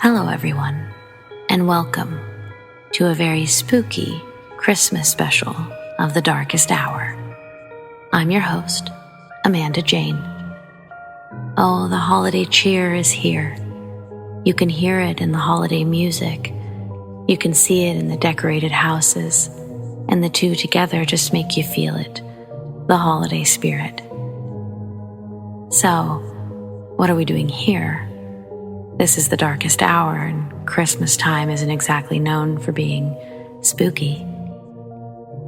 Hello everyone, and welcome to a very spooky Christmas special of The Darkest Hour. I'm your host, Amanda Jane. Oh, the holiday cheer is here. You can hear it in the holiday music. You can see it in the decorated houses, and the two together just make you feel it, the holiday spirit. So, what are we doing here? This is the darkest hour, and Christmas time isn't exactly known for being spooky.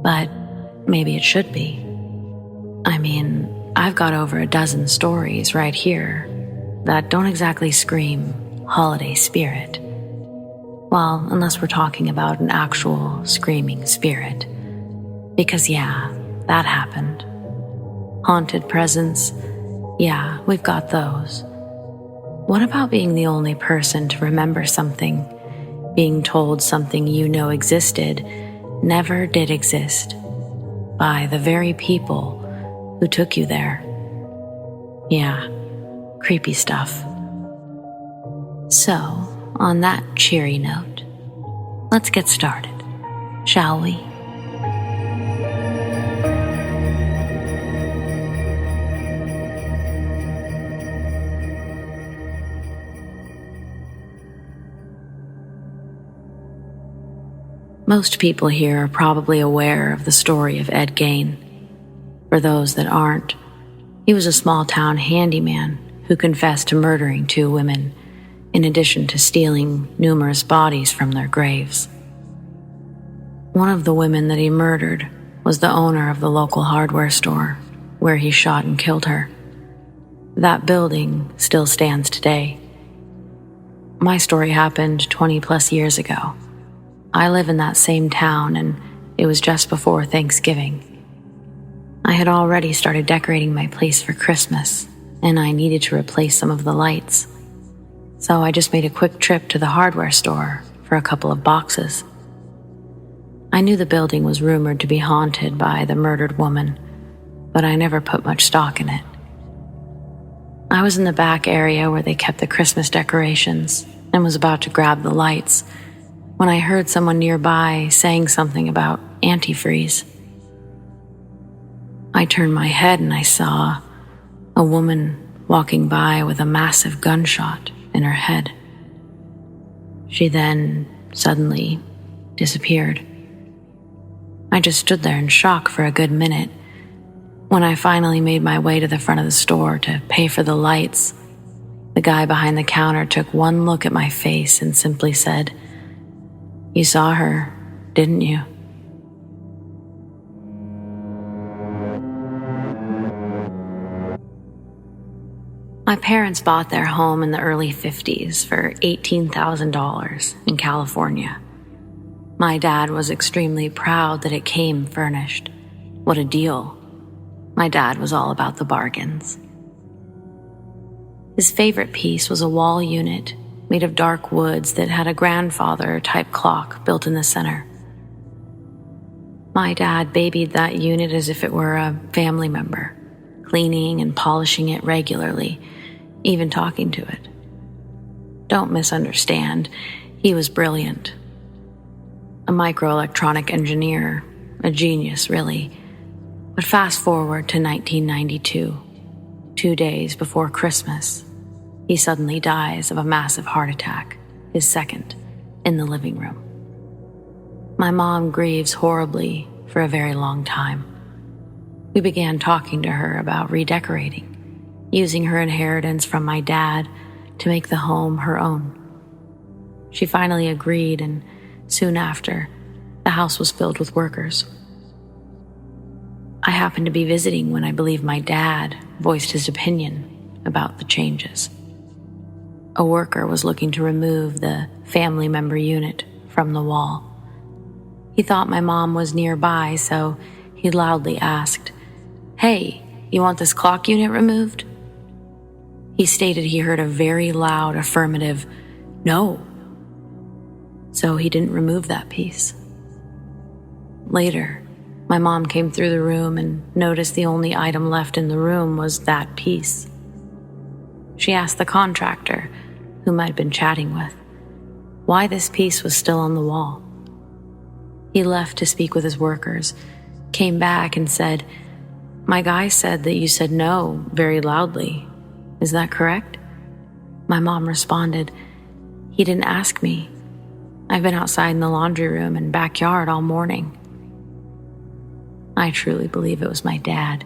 But maybe it should be. I mean, I've got over a dozen stories right here that don't exactly scream holiday spirit. Well, unless we're talking about an actual screaming spirit. Because yeah, that happened. Haunted presents, yeah, we've got those. What about being the only person to remember something, being told something you know existed never did exist by the very people who took you there? Yeah, creepy stuff. So, on that cheery note, let's get started, shall we? Most people here are probably aware of the story of Ed Gain. For those that aren't, he was a small-town handyman who confessed to murdering 2 women, in addition to stealing numerous bodies from their graves. One of the women that he murdered was the owner of the local hardware store, where he shot and killed her. That building still stands today. My story happened 20+ years ago. I live in that same town, and it was just before Thanksgiving. I had already started decorating my place for Christmas, and I needed to replace some of the lights. So I just made a quick trip to the hardware store for a couple of boxes. I knew the building was rumored to be haunted by the murdered woman, but I never put much stock in it. I was in the back area where they kept the Christmas decorations and was about to grab the lights when I heard someone nearby saying something about antifreeze. I turned my head and I saw a woman walking by with a massive gunshot in her head. She then suddenly disappeared. I just stood there in shock for a good minute. When I finally made my way to the front of the store to pay for the lights, the guy behind the counter took one look at my face and simply said, "You saw her, didn't you?" My parents bought their home in the early 50s for $18,000 in California. My dad was extremely proud that it came furnished. What a deal. My dad was all about the bargains. His favorite piece was a wall unit made of dark woods that had a grandfather-type clock built in the center. My dad babied that unit as if it were a family member, cleaning and polishing it regularly, even talking to it. Don't misunderstand, he was brilliant. A microelectronic engineer, a genius really. But fast forward to 1992, 2 days before Christmas, he suddenly dies of a massive heart attack, his second, in the living room. My mom grieves horribly for a very long time. We began talking to her about redecorating, using her inheritance from my dad to make the home her own. She finally agreed, and soon after, the house was filled with workers. I happened to be visiting when I believe my dad voiced his opinion about the changes. A worker was looking to remove the family member unit from the wall. He thought my mom was nearby, so he loudly asked, "Hey, you want this clock unit removed?" He stated he heard a very loud affirmative, "No." So he didn't remove that piece. Later, my mom came through the room and noticed the only item left in the room was that piece. She asked the contractor, whom I'd been chatting with, why this piece was still on the wall. He left to speak with his workers, came back and said, "My guy said that you said no very loudly. Is that correct?" My mom responded, "He didn't ask me. I've been outside in the laundry room and backyard all morning." I truly believe it was my dad.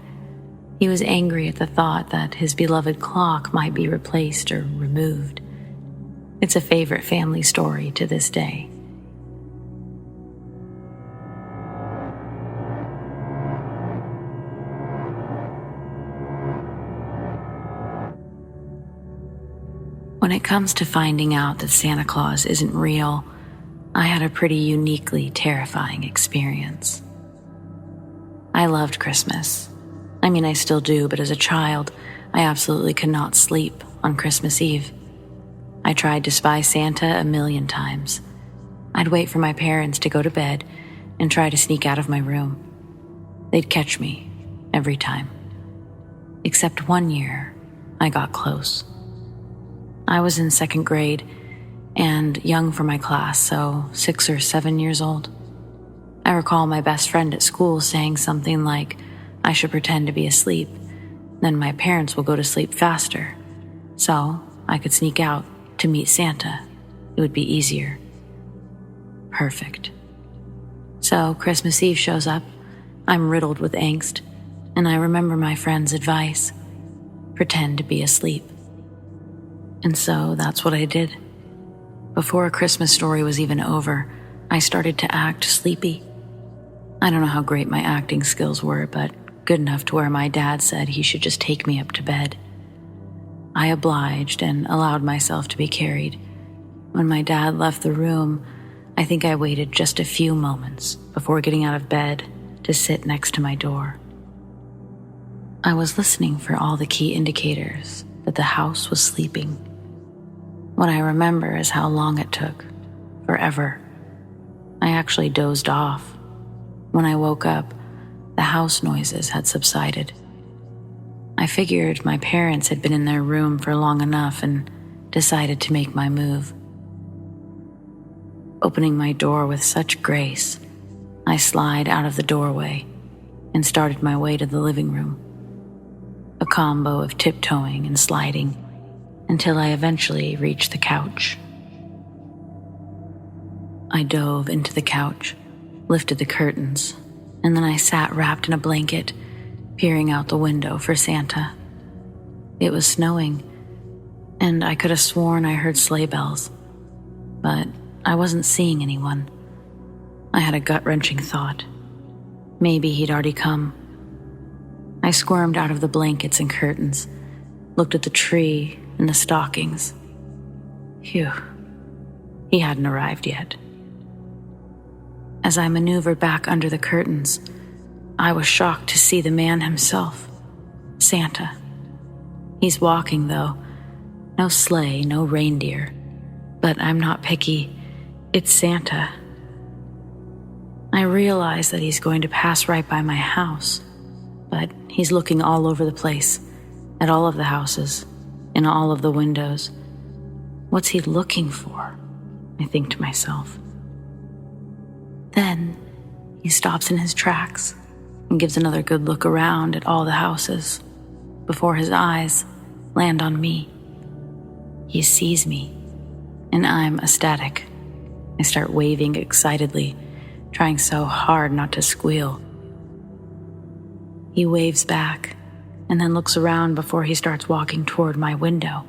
He was angry at the thought that his beloved clock might be replaced or removed. It's a favorite family story to this day. When it comes to finding out that Santa Claus isn't real, I had a pretty uniquely terrifying experience. I loved Christmas. I mean, I still do, but as a child, I absolutely could not sleep on Christmas Eve. I tried to spy Santa a million times. I'd wait for my parents to go to bed and try to sneak out of my room. They'd catch me every time. Except one year, I got close. I was in second grade and young for my class, so 6 or 7 years old. I recall my best friend at school saying something like, I should pretend to be asleep, then my parents will go to sleep faster, so I could sneak out to meet Santa. It would be easier. Perfect. So Christmas Eve shows up. I'm riddled with angst, and I remember my friend's advice. Pretend to be asleep. And so that's what I did. Before A Christmas Story was even over, I started to act sleepy. I don't know how great my acting skills were, but good enough to where my dad said he should just take me up to bed. I obliged and allowed myself to be carried. When my dad left the room, I think I waited just a few moments before getting out of bed to sit next to my door. I was listening for all the key indicators that the house was sleeping. What I remember is how long it took. Forever. I actually dozed off. When I woke up, the house noises had subsided. I figured my parents had been in their room for long enough and decided to make my move. Opening my door with such grace, I slid out of the doorway and started my way to the living room. A combo of tiptoeing and sliding until I eventually reached the couch. I dove into the couch, lifted the curtains, and then I sat wrapped in a blanket, peering out the window for Santa. It was snowing, and I could have sworn I heard sleigh bells, but I wasn't seeing anyone. I had a gut-wrenching thought. Maybe he'd already come. I squirmed out of the blankets and curtains, looked at the tree and the stockings. Phew, he hadn't arrived yet. As I maneuvered back under the curtains, I was shocked to see the man himself, Santa. He's walking, though. No sleigh, no reindeer. But I'm not picky. It's Santa. I realize that he's going to pass right by my house, but he's looking all over the place, at all of the houses, in all of the windows. What's he looking for? I think to myself. Then he stops in his tracks and gives another good look around at all the houses before his eyes land on me. He sees me, and I'm ecstatic. I start waving excitedly, trying so hard not to squeal. He waves back and then looks around before he starts walking toward my window.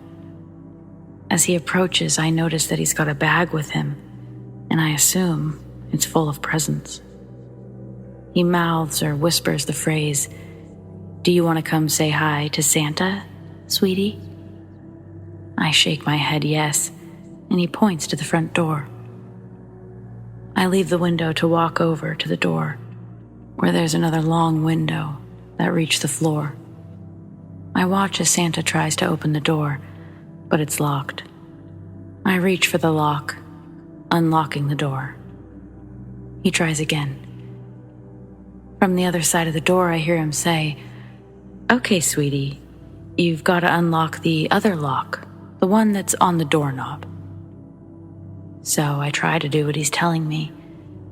As he approaches, I notice that he's got a bag with him, and I assume it's full of presents. He mouths or whispers the phrase, "Do you want to come say hi to Santa, sweetie?" I shake my head yes, and he points to the front door. I leave the window to walk over to the door, where there's another long window that reaches the floor. I watch as Santa tries to open the door, but it's locked. I reach for the lock, unlocking the door. He tries again. From the other side of the door, I hear him say, "Okay, sweetie, you've got to unlock the other lock, the one that's on the doorknob." So I try to do what he's telling me,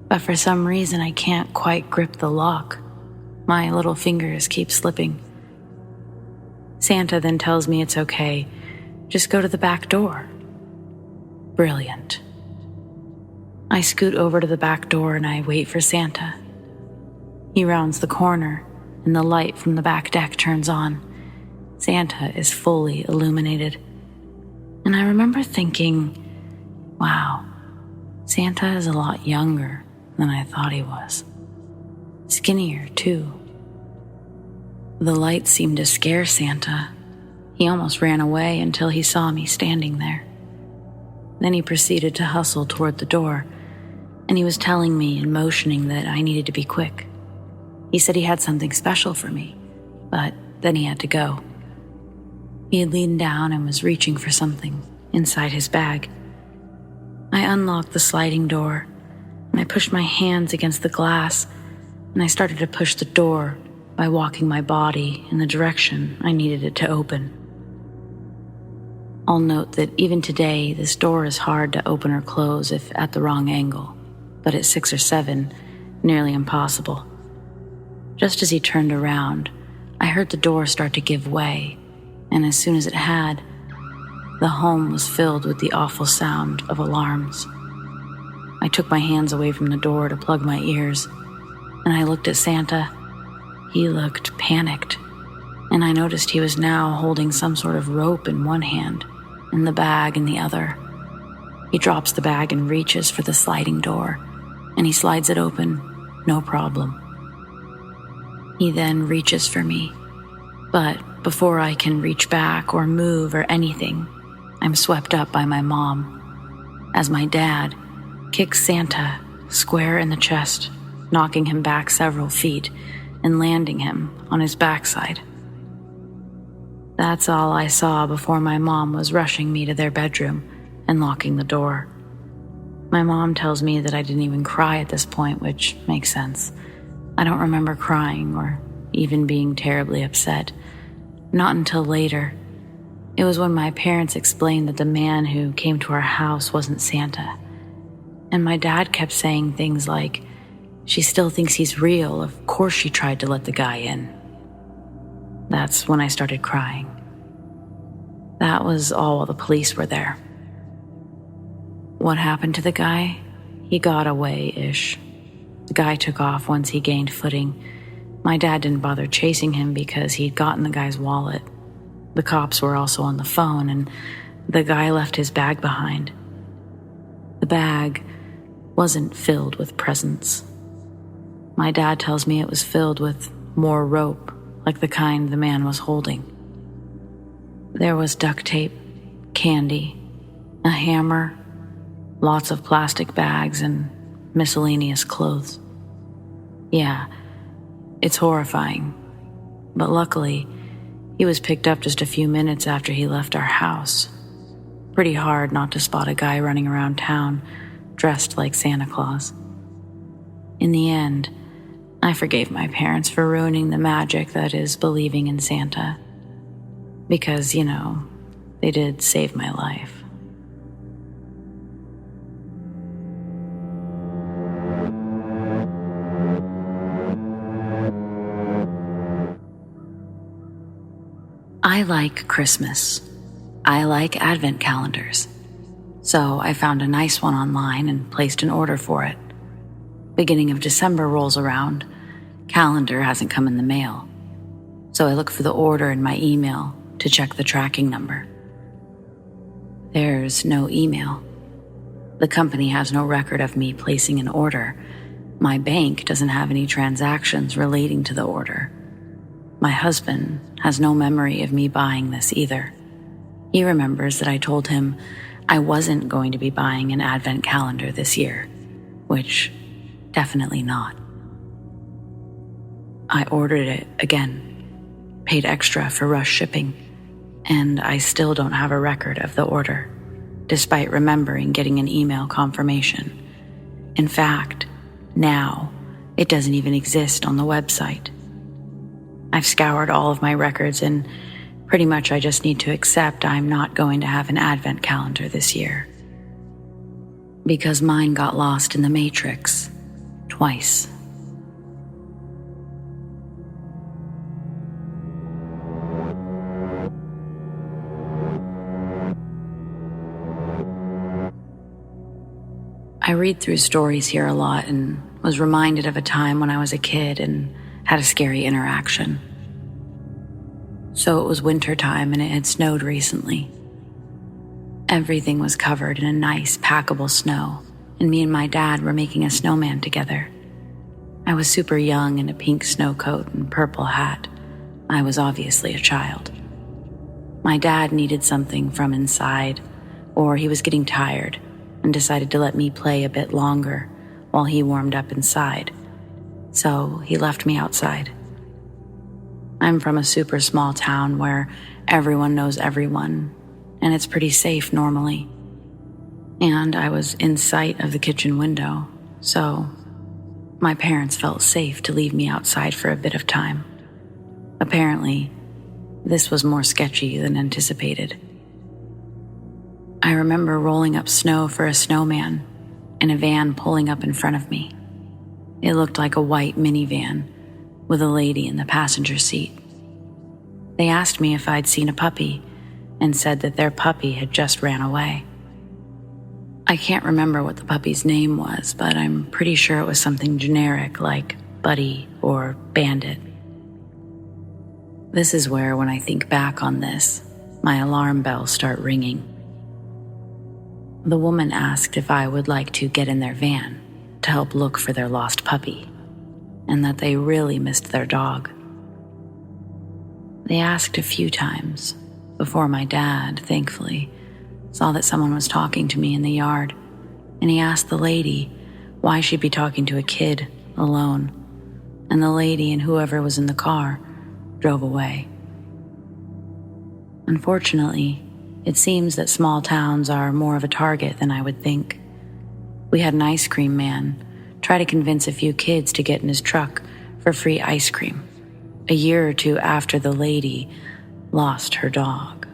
but for some reason I can't quite grip the lock. My little fingers keep slipping. Santa then tells me it's okay, just go to the back door. Brilliant. I scoot over to the back door and I wait for Santa. He rounds the corner and the light from the back deck turns on. Santa is fully illuminated. And I remember thinking, wow, Santa is a lot younger than I thought he was. Skinnier, too. The light seemed to scare Santa. He almost ran away until he saw me standing there. Then he proceeded to hustle toward the door, and he was telling me and motioning that I needed to be quick. He said he had something special for me, but then he had to go. He had leaned down and was reaching for something inside his bag. I unlocked the sliding door, and I pushed my hands against the glass, and I started to push the door by walking my body in the direction I needed it to open. I'll note that even today, this door is hard to open or close if at the wrong angle, but at 6 or 7, nearly impossible. Just as he turned around, I heard the door start to give way, and as soon as it had, the home was filled with the awful sound of alarms. I took my hands away from the door to plug my ears, and I looked at Santa. He looked panicked, and I noticed he was now holding some sort of rope in one hand and the bag in the other. He drops the bag and reaches for the sliding door, and he slides it open, no problem. He then reaches for me, but before I can reach back or move or anything, I'm swept up by my mom, as my dad kicks Santa square in the chest, knocking him back several feet and landing him on his backside. That's all I saw before my mom was rushing me to their bedroom and locking the door. My mom tells me that I didn't even cry at this point, which makes sense. I don't remember crying or even being terribly upset. Not until later. It was when my parents explained that the man who came to our house wasn't Santa. And my dad kept saying things like, "She still thinks he's real. Of course she tried to let the guy in." That's when I started crying. That was all while the police were there. What happened to the guy? He got away-ish. The guy took off once he gained footing. My dad didn't bother chasing him because he'd gotten the guy's wallet. The cops were also on the phone, and the guy left his bag behind. The bag wasn't filled with presents. My dad tells me it was filled with more rope, like the kind the man was holding. There was duct tape, candy, a hammer, lots of plastic bags, and miscellaneous clothes. Yeah, it's horrifying, but luckily, he was picked up just a few minutes after he left our house. Pretty hard not to spot a guy running around town dressed like Santa Claus. In the end, I forgave my parents for ruining the magic that is believing in Santa. Because, they did save my life. I like Christmas. I like advent calendars. So I found a nice one online and placed an order for it. Beginning of December rolls around. Calendar hasn't come in the mail. So I look for the order in my email to check the tracking number. There's no email. The company has no record of me placing an order. My bank doesn't have any transactions relating to the order. My husband has no memory of me buying this either. He remembers that I told him I wasn't going to be buying an advent calendar this year, which definitely not. I ordered it again, paid extra for rush shipping, and I still don't have a record of the order, despite remembering getting an email confirmation. In fact, now it doesn't even exist on the website. I've scoured all of my records, and pretty much I just need to accept I'm not going to have an advent calendar this year. because mine got lost in the Matrix twice. I read through stories here a lot and was reminded of a time when I was a kid and had a scary interaction. So it was winter time and it had snowed recently. Everything was covered in a nice, packable snow, and me and my dad were making a snowman together. I was super young in a pink snow coat and purple hat. I was obviously a child. My dad needed something from inside, or he was getting tired and decided to let me play a bit longer while he warmed up inside. So he left me outside. I'm from a super small town where everyone knows everyone, and it's pretty safe normally. And I was in sight of the kitchen window, so my parents felt safe to leave me outside for a bit of time. Apparently, this was more sketchy than anticipated. I remember rolling up snow for a snowman and a van pulling up in front of me. It looked like a white minivan with a lady in the passenger seat. They asked me if I'd seen a puppy and said that their puppy had just ran away. I can't remember what the puppy's name was, but I'm pretty sure it was something generic like Buddy or Bandit. This is where, when I think back on this, my alarm bells start ringing. The woman asked if I would like to get in their van to help look for their lost puppy, and that they really missed their dog. They asked a few times before my dad, thankfully, saw that someone was talking to me in the yard, and he asked the lady why she'd be talking to a kid alone, and the lady and whoever was in the car drove away. Unfortunately, it seems that small towns are more of a target than I would think. We had an ice cream man try to convince a few kids to get in his truck for free ice cream, a year or two after the lady lost her dog.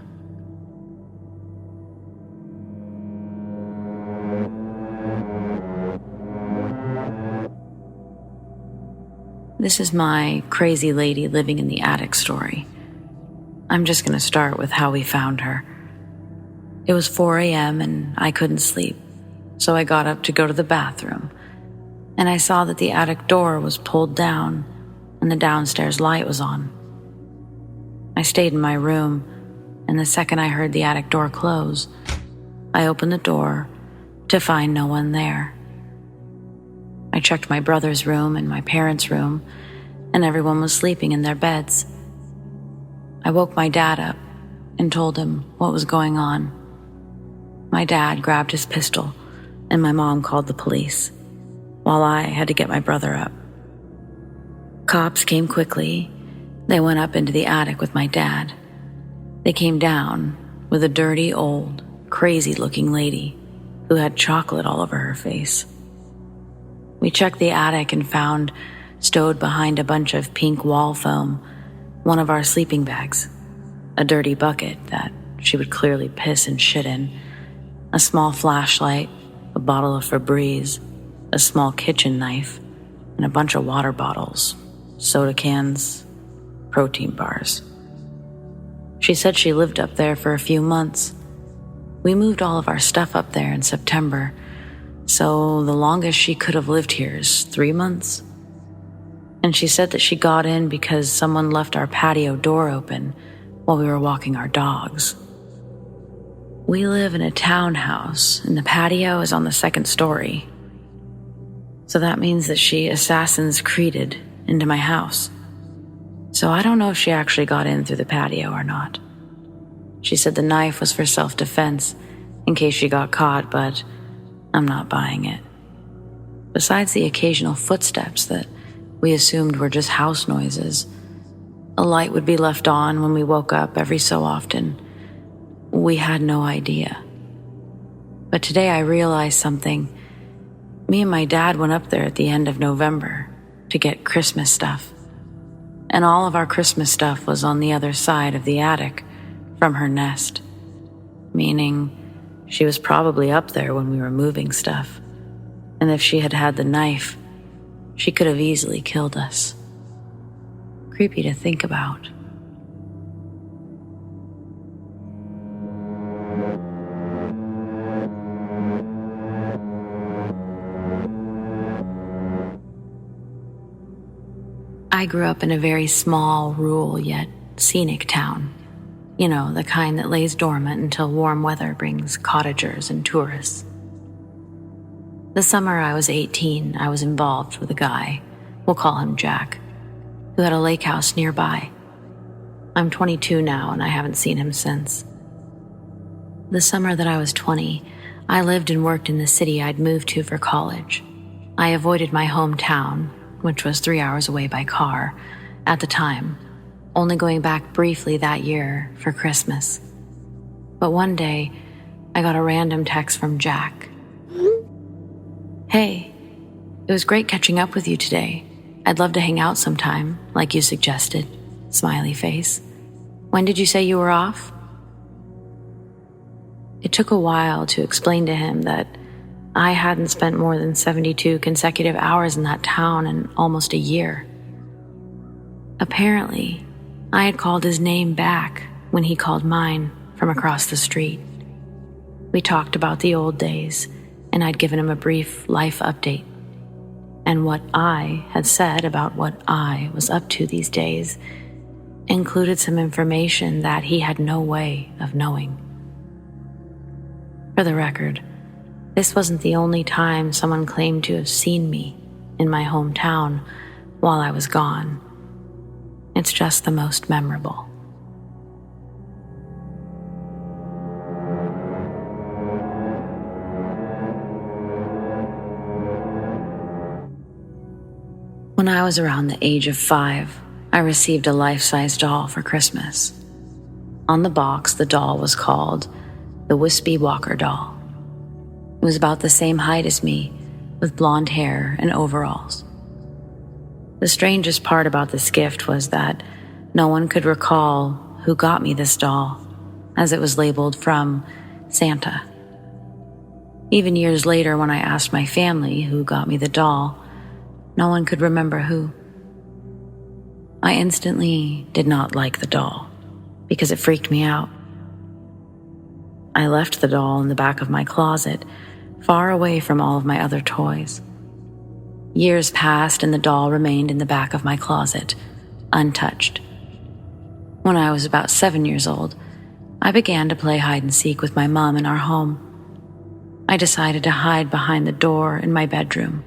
This is my crazy lady living in the attic story. I'm just going to start with how we found her. It was 4 a.m. and I couldn't sleep, so I got up to go to the bathroom, and I saw that the attic door was pulled down and the downstairs light was on. I stayed in my room, and the second I heard the attic door close, I opened the door to find no one there. I checked my brother's room and my parents' room, and everyone was sleeping in their beds. I woke my dad up and told him what was going on. My dad grabbed his pistol, and my mom called the police, while I had to get my brother up. Cops came quickly. They went up into the attic with my dad. They came down with a dirty, old, crazy-looking lady who had chocolate all over her face. We checked the attic and found, stowed behind a bunch of pink wall foam, one of our sleeping bags, a dirty bucket that she would clearly piss and shit in, a small flashlight, a bottle of Febreze, a small kitchen knife, and a bunch of water bottles, soda cans, protein bars. She said she lived up there for a few months. We moved all of our stuff up there in September, so the longest she could have lived here is 3 months. And she said that she got in because someone left our patio door open while we were walking our dogs. We live in a townhouse, and the patio is on the second story. So that means that she Assassin's Creeded into my house. So I don't know if she actually got in through the patio or not. She said the knife was for self-defense in case she got caught, but I'm not buying it. Besides the occasional footsteps that we assumed were just house noises, a light would be left on when we woke up every so often. We had no idea. But today I realized something. Me and my dad went up there at the end of November to get Christmas stuff. And all of our Christmas stuff was on the other side of the attic from her nest, meaning She was probably up there when we were moving stuff, and if she had had the knife, she could have easily killed us. Creepy to think about. I grew up in a very small, rural yet scenic town. You know, the kind that lays dormant until warm weather brings cottagers and tourists. The summer I was 18, I was involved with a guy, we'll call him Jack, who had a lake house nearby. I'm 22 now and I haven't seen him since. The summer that I was 20, I lived and worked in the city I'd moved to for college. I avoided my hometown, which was 3 hours away by car, at the time, only going back briefly that year for Christmas. But one day, I got a random text from Jack. "Hey, it was great catching up with you today. I'd love to hang out sometime, like you suggested." Smiley face. "When did you say you were off?" It took a while to explain to him that I hadn't spent more than 72 consecutive hours in that town in almost a year. Apparently, I had called his name back when he called mine from across the street. We talked about the old days, and I'd given him a brief life update. And what I had said about what I was up to these days included some information that he had no way of knowing. For the record, this wasn't the only time someone claimed to have seen me in my hometown while I was gone. It's just the most memorable. When I was around the age of 5, I received a life-size doll for Christmas. On the box, the doll was called the Whispy Walker doll. It was about the same height as me, with blonde hair and overalls. The strangest part about this gift was that no one could recall who got me this doll, as it was labeled from Santa. Even years later, when I asked my family who got me the doll, no one could remember who. I instantly did not like the doll because it freaked me out. I left the doll in the back of my closet, far away from all of my other toys. Years passed and the doll remained in the back of my closet, untouched. When I was about 7 years old, I began to play hide and seek with my mom in our home. I decided to hide behind the door in my bedroom,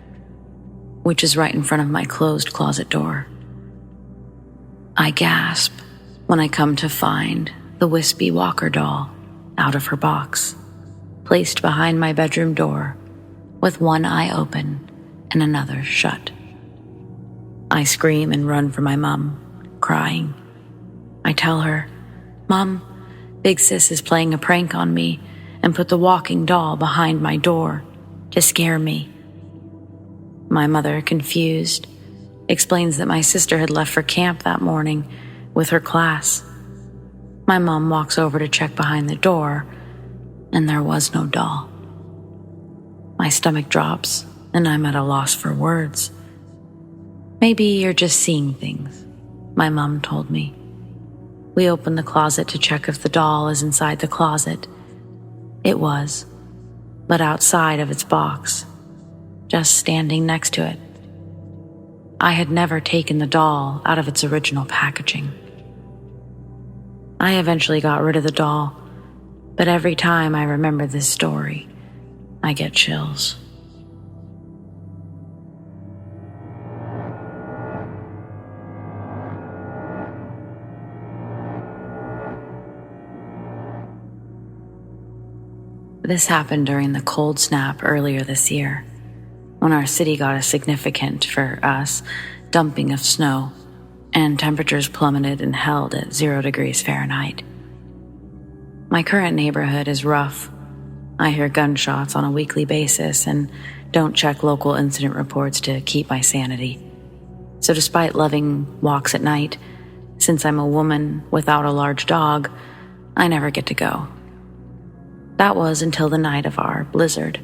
which is right in front of my closed closet door. I gasp when I come to find the Whispy Walker doll out of her box, placed behind my bedroom door, with one eye open and another shut. I scream and run for my mom, crying. I tell her, "Mom, Big Sis is playing a prank on me and put the walking doll behind my door to scare me." My mother, confused, explains that my sister had left for camp that morning with her class. My mom walks over to check behind the door, and there was no doll. My stomach drops, and I'm at a loss for words. "Maybe you're just seeing things," my mom told me. We opened the closet to check if the doll is inside the closet. It was, but outside of its box, just standing next to it. I had never taken the doll out of its original packaging. I eventually got rid of the doll, but every time I remember this story, I get chills. This happened during the cold snap earlier this year, when our city got a significant, for us, dumping of snow, and temperatures plummeted and held at 0 degrees Fahrenheit. My current neighborhood is rough. I hear gunshots on a weekly basis and don't check local incident reports to keep my sanity. So despite loving walks at night, since I'm a woman without a large dog, I never get to go. That was until the night of our blizzard.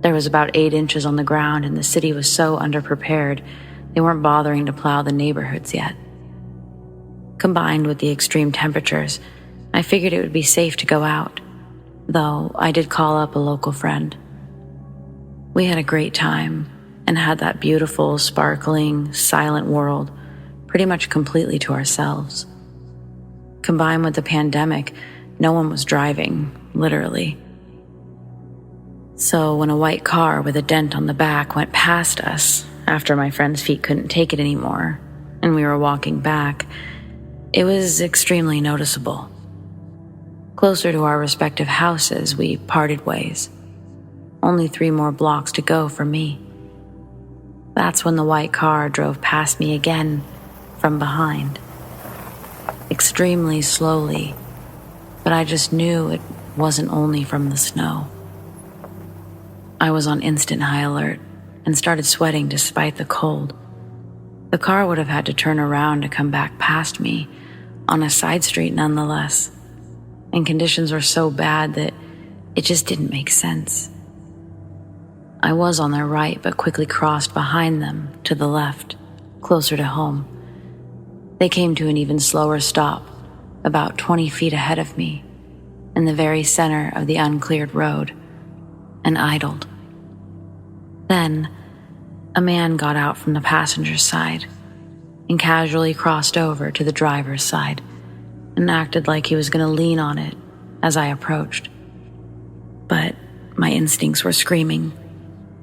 There was about 8 inches on the ground, and the city was so underprepared they weren't bothering to plow the neighborhoods yet. Combined with the extreme temperatures, I figured it would be safe to go out, though I did call up a local friend. We had a great time and had that beautiful, sparkling, silent world pretty much completely to ourselves. Combined with the pandemic, no one was driving, literally. So when a white car with a dent on the back went past us after my friend's feet couldn't take it anymore and we were walking back, it was extremely noticeable. Closer to our respective houses, we parted ways. Only 3 more blocks to go for me. That's when the white car drove past me again from behind. Extremely slowly, but I just knew it wasn't only from the snow. I was on instant high alert and started sweating despite the cold. The car would have had to turn around to come back past me on a side street nonetheless, and conditions were so bad that it just didn't make sense. I was on their right, but quickly crossed behind them to the left, closer to home. They came to an even slower stop, about 20 feet ahead of me, in the very center of the uncleared road, and idled. Then, a man got out from the passenger's side and casually crossed over to the driver's side and acted like he was going to lean on it as I approached. But my instincts were screaming,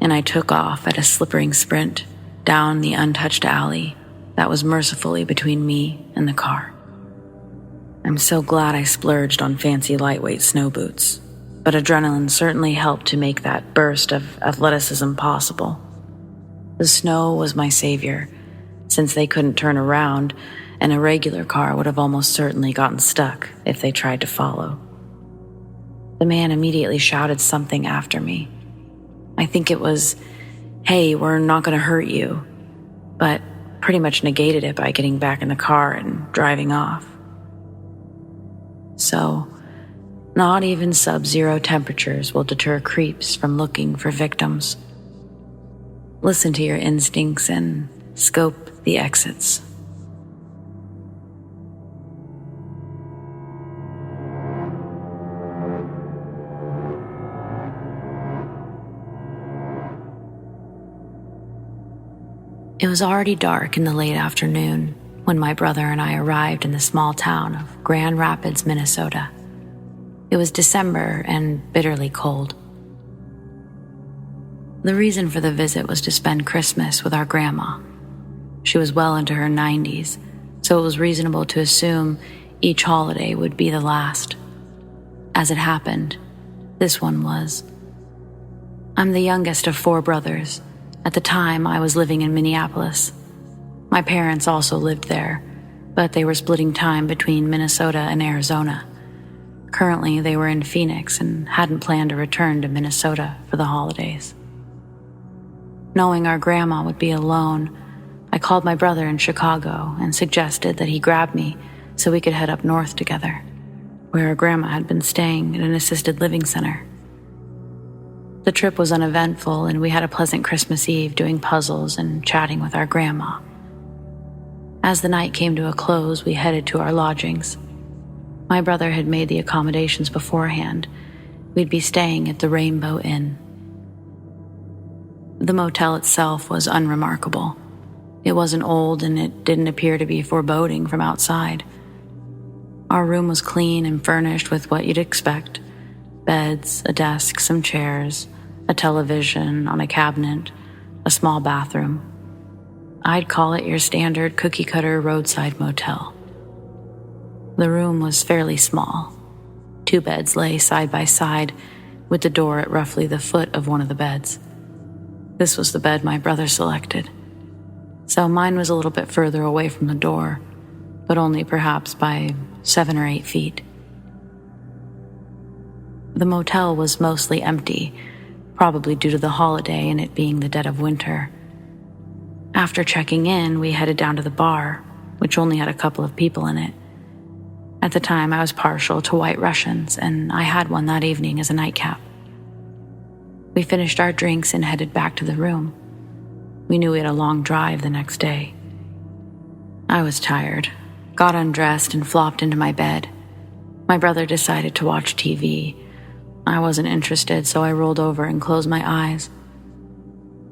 and I took off at a slippering sprint down the untouched alley that was mercifully between me and the car. I'm so glad I splurged on fancy lightweight snow boots, but adrenaline certainly helped to make that burst of athleticism possible. The snow was my savior, since they couldn't turn around, and a regular car would have almost certainly gotten stuck if they tried to follow. The man immediately shouted something after me. I think it was, "Hey, we're not going to hurt you," but pretty much negated it by getting back in the car and driving off. So, not even sub-zero temperatures will deter creeps from looking for victims. Listen to your instincts and scope the exits. It was already dark in the late afternoon when my brother and I arrived in the small town of Grand Rapids, Minnesota. It was December and bitterly cold. The reason for the visit was to spend Christmas with our grandma. She was well into her 90s, so it was reasonable to assume each holiday would be the last. As it happened, this one was. I'm the youngest of 4 brothers. At the time, I was living in Minneapolis. My parents also lived there, but they were splitting time between Minnesota and Arizona. Currently, they were in Phoenix and hadn't planned to return to Minnesota for the holidays. Knowing our grandma would be alone, I called my brother in Chicago and suggested that he grab me so we could head up north together, where our grandma had been staying at an assisted living center. The trip was uneventful, and we had a pleasant Christmas Eve doing puzzles and chatting with our grandma. As the night came to a close, we headed to our lodgings. My brother had made the accommodations beforehand. We'd be staying at the Rainbow Inn. The motel itself was unremarkable. It wasn't old, and it didn't appear to be foreboding from outside. Our room was clean and furnished with what you'd expect: beds, a desk, some chairs, a television on a cabinet, a small bathroom. I'd call it your standard cookie-cutter roadside motel. The room was fairly small. 2 beds lay side by side, with the door at roughly the foot of one of the beds. This was the bed my brother selected, so mine was a little bit further away from the door, but only perhaps by 7 or 8 feet. The motel was mostly empty, probably due to the holiday and it being the dead of winter. After checking in, we headed down to the bar, which only had a couple of people in it. At the time, I was partial to White Russians, and I had one that evening as a nightcap. We finished our drinks and headed back to the room. We knew we had a long drive the next day. I was tired, got undressed, and flopped into my bed. My brother decided to watch TV. I wasn't interested, so I rolled over and closed my eyes.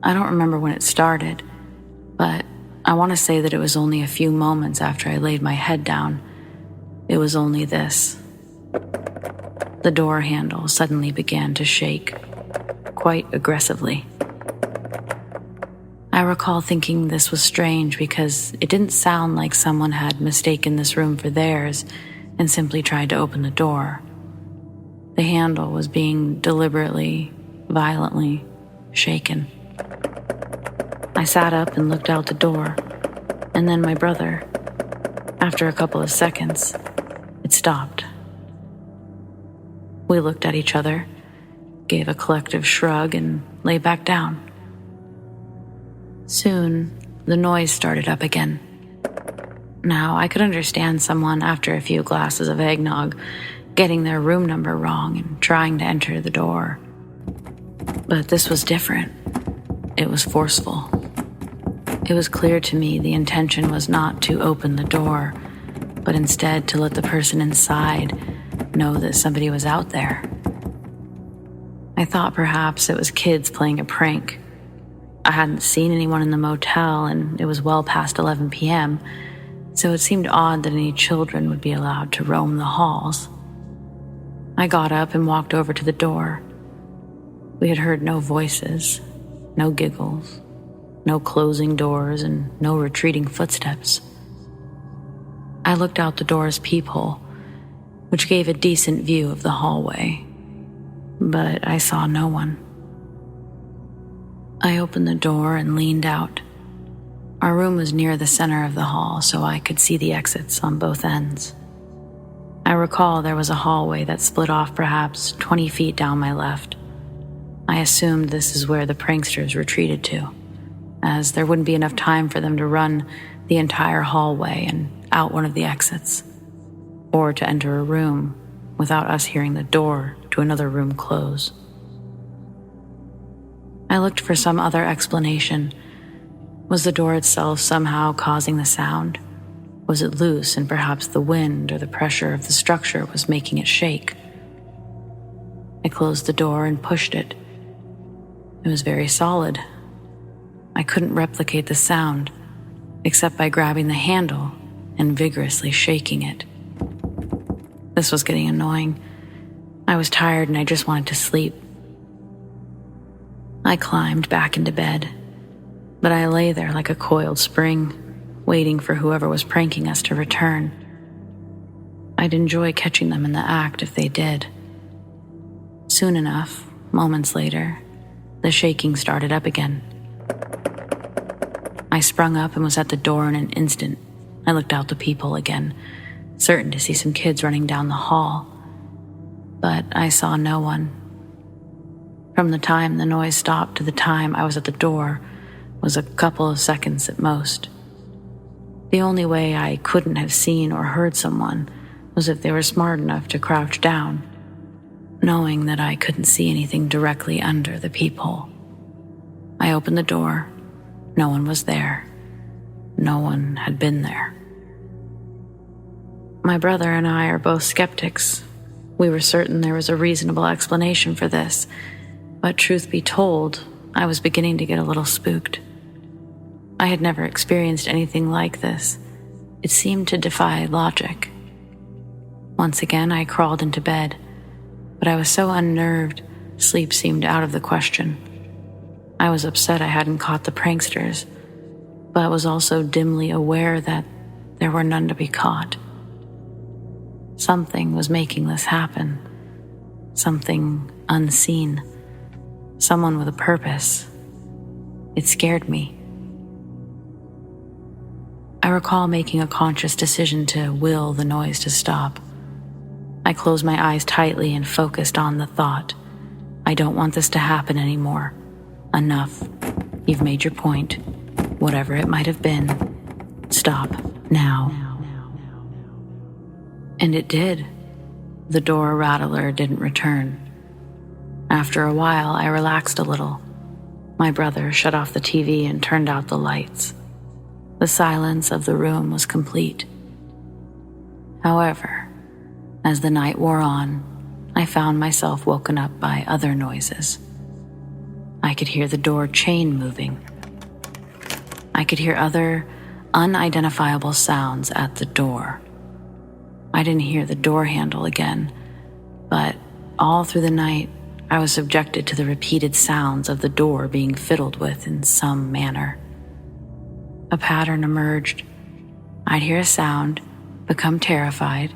I don't remember when it started, but I want to say that it was only a few moments after I laid my head down. It was only this. The door handle suddenly began to shake, quite aggressively. I recall thinking this was strange because it didn't sound like someone had mistaken this room for theirs and simply tried to open the door. The handle was being deliberately, violently shaken. I sat up and looked out the door, and then my brother. After a couple of seconds, it stopped. We looked at each other, gave a collective shrug, and lay back down. Soon, the noise started up again. Now, I could understand someone after a few glasses of eggnog getting their room number wrong and trying to enter the door. But this was different. It was forceful. It was clear to me the intention was not to open the door, but instead to let the person inside know that somebody was out there. I thought perhaps it was kids playing a prank. I hadn't seen anyone in the motel, and it was well past 11 p.m., so it seemed odd that any children would be allowed to roam the halls. I got up and walked over to the door. We had heard no voices, no giggles, no closing doors, and no retreating footsteps. I looked out the door's peephole, which gave a decent view of the hallway, but I saw no one. I opened the door and leaned out. Our room was near the center of the hall, so I could see the exits on both ends. I recall there was a hallway that split off perhaps 20 feet down my left. I assumed this is where the pranksters retreated to, as there wouldn't be enough time for them to run the entire hallway and out one of the exits, or to enter a room without us hearing the door to another room close. I looked for some other explanation. Was the door itself somehow causing the sound? Was it loose and perhaps the wind or the pressure of the structure was making it shake? I closed the door and pushed it. It was very solid. I couldn't replicate the sound except by grabbing the handle and vigorously shaking it. This was getting annoying. I was tired and I just wanted to sleep. I climbed back into bed, but I lay there like a coiled spring, waiting for whoever was pranking us to return. I'd enjoy catching them in the act if they did. Soon enough, moments later, the shaking started up again. I sprung up and was at the door in an instant. I looked out the peephole again, certain to see some kids running down the hall. But I saw no one. From the time the noise stopped to the time I was at the door was a couple of seconds at most. The only way I couldn't have seen or heard someone was if they were smart enough to crouch down, knowing that I couldn't see anything directly under the peephole. I opened the door. No one was there. No one had been there. My brother and I are both skeptics. We were certain there was a reasonable explanation for this, but truth be told, I was beginning to get a little spooked. I had never experienced anything like this. It seemed to defy logic. Once again, I crawled into bed, but I was so unnerved, sleep seemed out of the question. I was upset I hadn't caught the pranksters, but was also dimly aware that there were none to be caught. Something was making this happen. Something unseen. Someone with a purpose. It scared me. I recall making a conscious decision to will the noise to stop. I closed my eyes tightly and focused on the thought. I don't want this to happen anymore. Enough. You've made your point. Whatever it might have been. Stop. Now. And it did. The door rattler didn't return. After a while, I relaxed a little. My brother shut off the TV and turned out the lights. The silence of the room was complete. However, as the night wore on, I found myself woken up by other noises. I could hear the door chain moving. I could hear other unidentifiable sounds at the door. I didn't hear the door handle again, but all through the night, I was subjected to the repeated sounds of the door being fiddled with in some manner. A pattern emerged. I'd hear a sound, become terrified,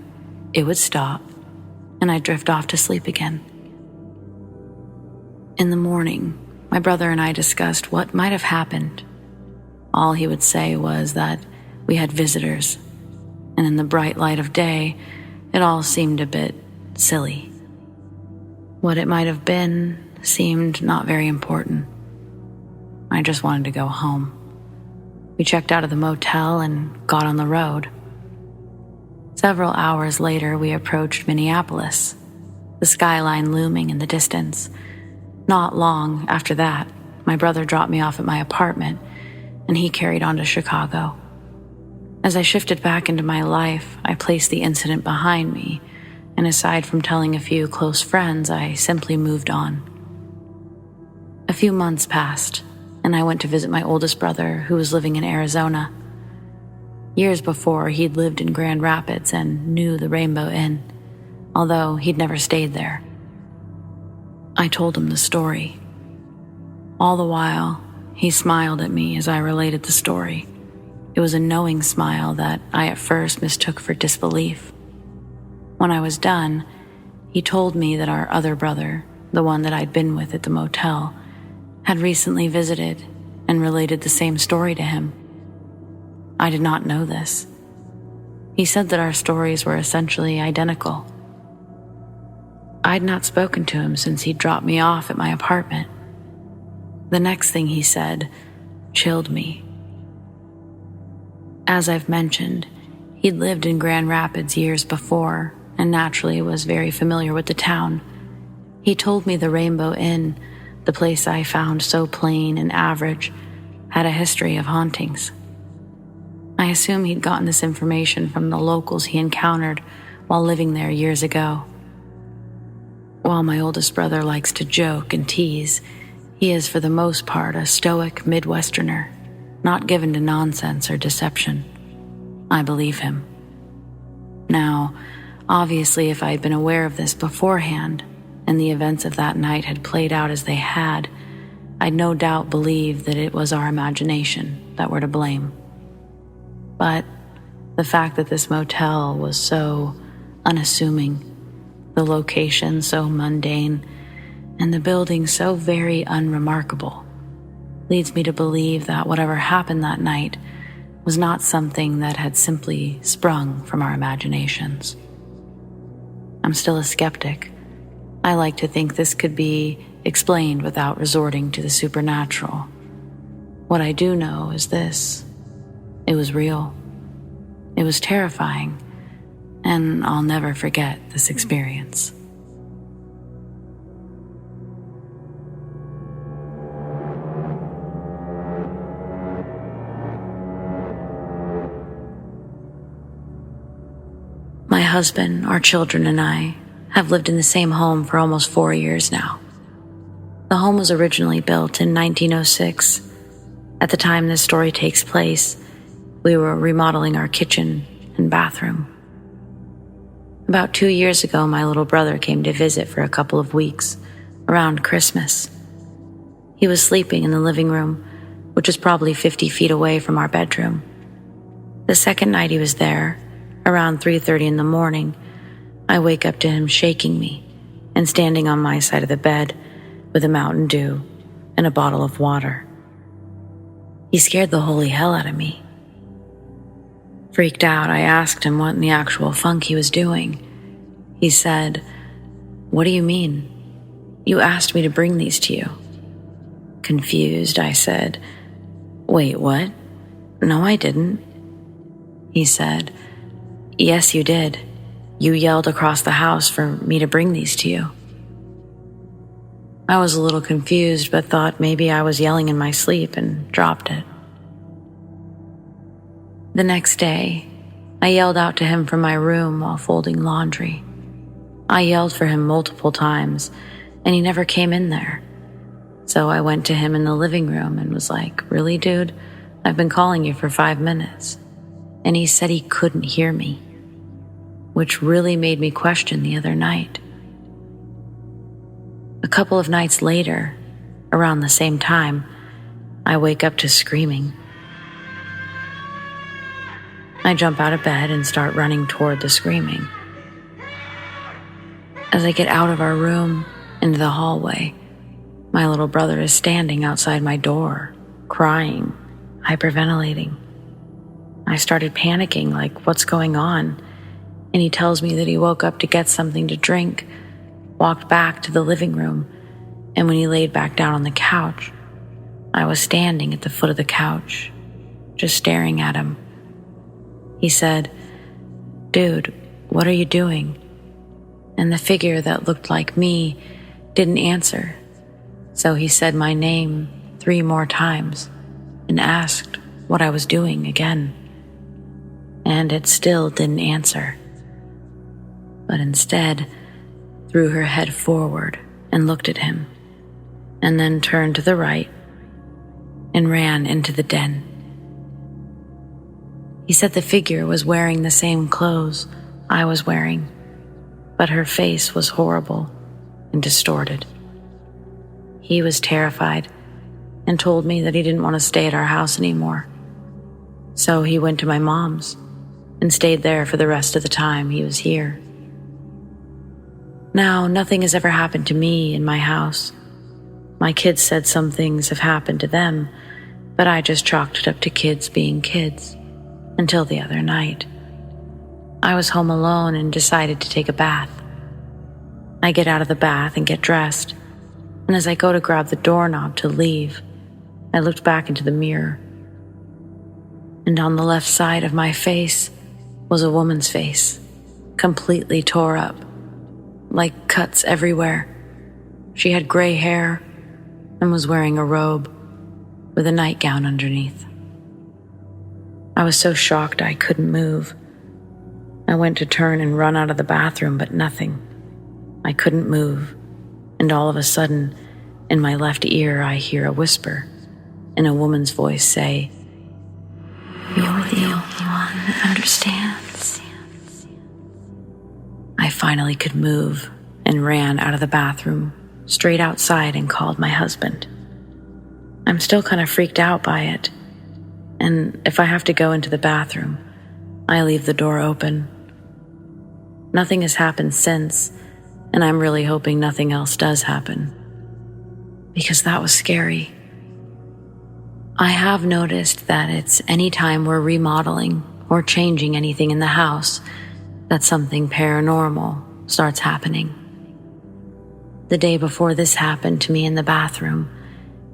it would stop, and I'd drift off to sleep again. In the morning, my brother and I discussed what might have happened. All he would say was that we had visitors, and in the bright light of day, it all seemed a bit silly. What it might have been seemed not very important. I just wanted to go home. We checked out of the motel and got on the road. Several hours later, we approached Minneapolis, the skyline looming in the distance. Not long after that, my brother dropped me off at my apartment, and he carried on to Chicago. As I shifted back into my life, I placed the incident behind me, and aside from telling a few close friends, I simply moved on. A few months passed, and I went to visit my oldest brother, who was living in Arizona. Years before, he'd lived in Grand Rapids and knew the Rainbow Inn, although he'd never stayed there. I told him the story. All the while, he smiled at me as I related the story. It was a knowing smile that I at first mistook for disbelief. When I was done, he told me that our other brother, the one that I'd been with at the motel, had recently visited and related the same story to him. I did not know this. He said that our stories were essentially identical. I'd not spoken to him since he'd dropped me off at my apartment. The next thing he said chilled me. As I've mentioned, he'd lived in Grand Rapids years before and naturally was very familiar with the town. He told me the Rainbow Inn, the place I found so plain and average, had a history of hauntings. I assume he'd gotten this information from the locals he encountered while living there years ago. While my oldest brother likes to joke and tease, he is for the most part a stoic Midwesterner, not given to nonsense or deception. I believe him. Now, obviously, if I had been aware of this beforehand, and the events of that night had played out as they had, I'd no doubt believe that it was our imagination that were to blame. But the fact that this motel was so unassuming, the location so mundane, and the building so very unremarkable, leads me to believe that whatever happened that night was not something that had simply sprung from our imaginations. I'm still a skeptic. I like to think this could be explained without resorting to the supernatural. What I do know is this: it was real. It was terrifying, and I'll never forget this experience. My husband, our children, and I have lived in the same home for almost 4 years now. The home was originally built in 1906. At the time this story takes place, we were remodeling our kitchen and bathroom. About 2 years ago, my little brother came to visit for a couple of weeks, around Christmas. He was sleeping in the living room, which is probably 50 feet away from our bedroom. The second night he was there, around 3:30 in the morning, I wake up to him shaking me and standing on my side of the bed with a Mountain Dew and a bottle of water. He scared the holy hell out of me. Freaked out, I asked him what in the actual funk he was doing. He said, "What do you mean? You asked me to bring these to you." Confused, I said, "Wait, what? No, I didn't." He said, "Yes, you did. You yelled across the house for me to bring these to you." I was a little confused, but thought maybe I was yelling in my sleep and dropped it. The next day, I yelled out to him from my room while folding laundry. I yelled for him multiple times, and he never came in there. So I went to him in the living room and was like, "Really, dude? I've been calling you for 5 minutes." And he said he couldn't hear me, which really made me question the other night. A couple of nights later, around the same time, I wake up to screaming. I jump out of bed and start running toward the screaming. As I get out of our room into the hallway, my little brother is standing outside my door, crying, hyperventilating. I started panicking, like, what's going on? And he tells me that he woke up to get something to drink, walked back to the living room, and when he laid back down on the couch, I was standing at the foot of the couch, just staring at him. He said, "Dude, what are you doing?" And the figure that looked like me didn't answer. So he said my name 3 more times and asked what I was doing again. And it still didn't answer, but instead threw her head forward and looked at him, and then turned to the right and ran into the den. He said the figure was wearing the same clothes I was wearing, but her face was horrible and distorted. He was terrified and told me that he didn't want to stay at our house anymore. So he went to my mom's and stayed there for the rest of the time he was here. Now, nothing has ever happened to me in my house. My kids said some things have happened to them, but I just chalked it up to kids being kids until the other night. I was home alone and decided to take a bath. I get out of the bath and get dressed, and as I go to grab the doorknob to leave, I looked back into the mirror, and on the left side of my face was a woman's face, completely tore up, like cuts everywhere. She had gray hair and was wearing a robe with a nightgown underneath. I was so shocked I couldn't move. I went to turn and run out of the bathroom, but nothing. I couldn't move, and all of a sudden, in my left ear, I hear a whisper and a woman's voice say, "You're the only one that understands." I finally could move and ran out of the bathroom, straight outside, and called my husband. I'm still kind of freaked out by it, and if I have to go into the bathroom, I leave the door open. Nothing has happened since, and I'm really hoping nothing else does happen, because that was scary. I have noticed that it's any time we're remodeling or changing anything in the house that something paranormal starts happening. The day before this happened to me in the bathroom,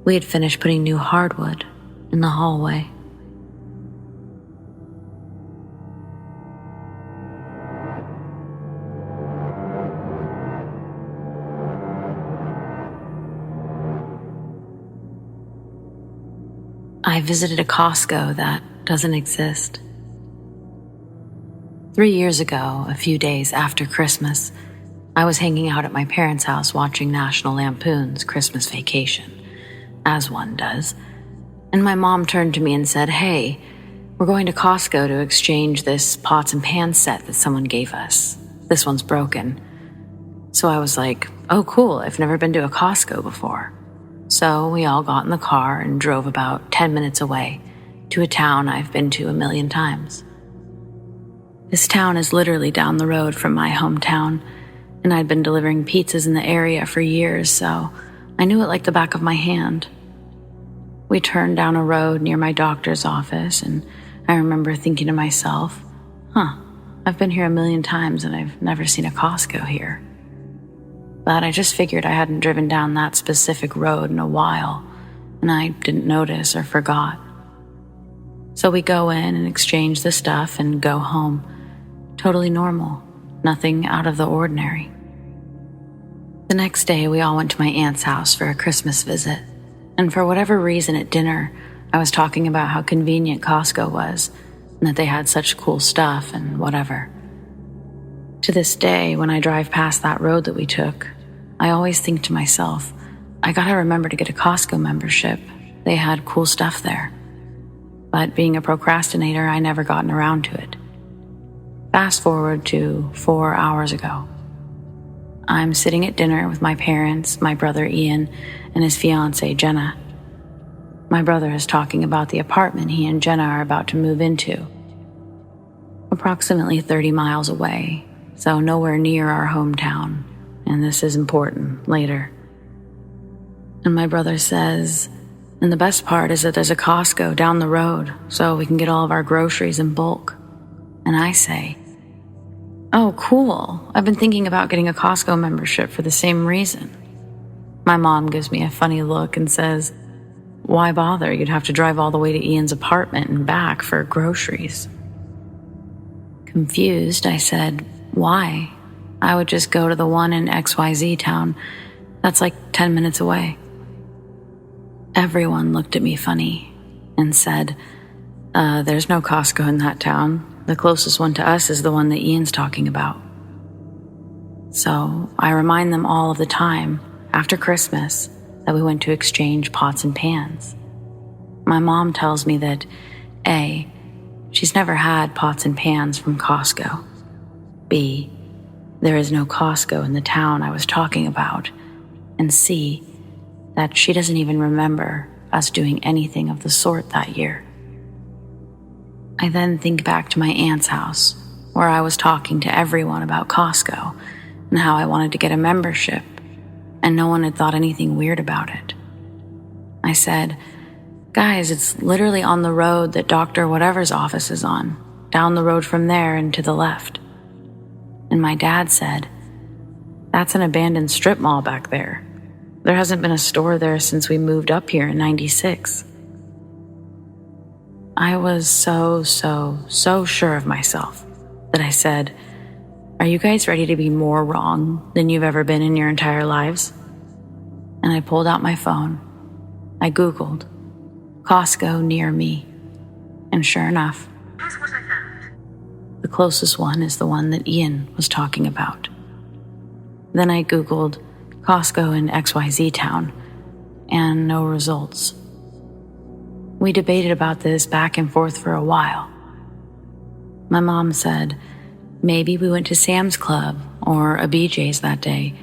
we had finished putting new hardwood in the hallway. I visited a Costco that doesn't exist. 3 years ago, a few days after Christmas, I was hanging out at my parents' house watching National Lampoon's Christmas Vacation, as one does, and my mom turned to me and said, "Hey, we're going to Costco to exchange this pots and pans set that someone gave us. This one's broken." So I was like, "Oh, cool, I've never been to a Costco before." So we all got in the car and drove about 10 minutes away to a town I've been to a million times. This town is literally down the road from my hometown, and I'd been delivering pizzas in the area for years, so I knew it like the back of my hand. We turned down a road near my doctor's office, and I remember thinking to myself, I've been here a million times and I've never seen a Costco here. But I just figured I hadn't driven down that specific road in a while, and I didn't notice or forgot. So we go in and exchange the stuff and go home. Totally normal. nothing out of the ordinary. The next day, we all went to my aunt's house for a Christmas visit, and for whatever reason at dinner, I was talking about how convenient Costco was, and that they had such cool stuff and whatever. To this day, when I drive past that road that we took, I always think to myself, I gotta remember to get a Costco membership. They had cool stuff there. But being a procrastinator, I never gotten around to it. Fast forward to 4 hours ago. I'm sitting at dinner with my parents, my brother Ian, and his fiancée Jenna. My brother is talking about the apartment he and Jenna are about to move into. Approximately 30 miles away, so nowhere near our hometown, and this is important later. And my brother says, and the best part is that there's a Costco down the road, so we can get all of our groceries in bulk. And I say, oh, cool. I've been thinking about getting a Costco membership for the same reason. My mom gives me a funny look and says, why bother? You'd have to drive all the way to Ian's apartment and back for groceries. Confused, I said, why? I would just go to the one in XYZ town. That's like 10 minutes away. Everyone looked at me funny and said, there's no Costco in that town. The closest one to us is the one that Ian's talking about. So I remind them all of the time, after Christmas, that we went to exchange pots and pans. My mom tells me that A, she's never had pots and pans from Costco. B, there is no Costco in the town I was talking about. And C, that she doesn't even remember us doing anything of the sort that year. I then think back to my aunt's house, where I was talking to everyone about Costco and how I wanted to get a membership, and no one had thought anything weird about it. I said, guys, it's literally on the road that Dr. Whatever's office is on, down the road from there and to the left. And my dad said, that's an abandoned strip mall back there. There hasn't been a store there since we moved up here in '96. I was so sure of myself that I said, are you guys ready to be more wrong than you've ever been in your entire lives? And I pulled out my phone. I Googled Costco near me. And sure enough, guess what I found? The closest one is the one that Ian was talking about. Then I Googled Costco in XYZ town, and no results. We debated about this back and forth for a while. My mom said, maybe we went to Sam's Club or a BJ's that day.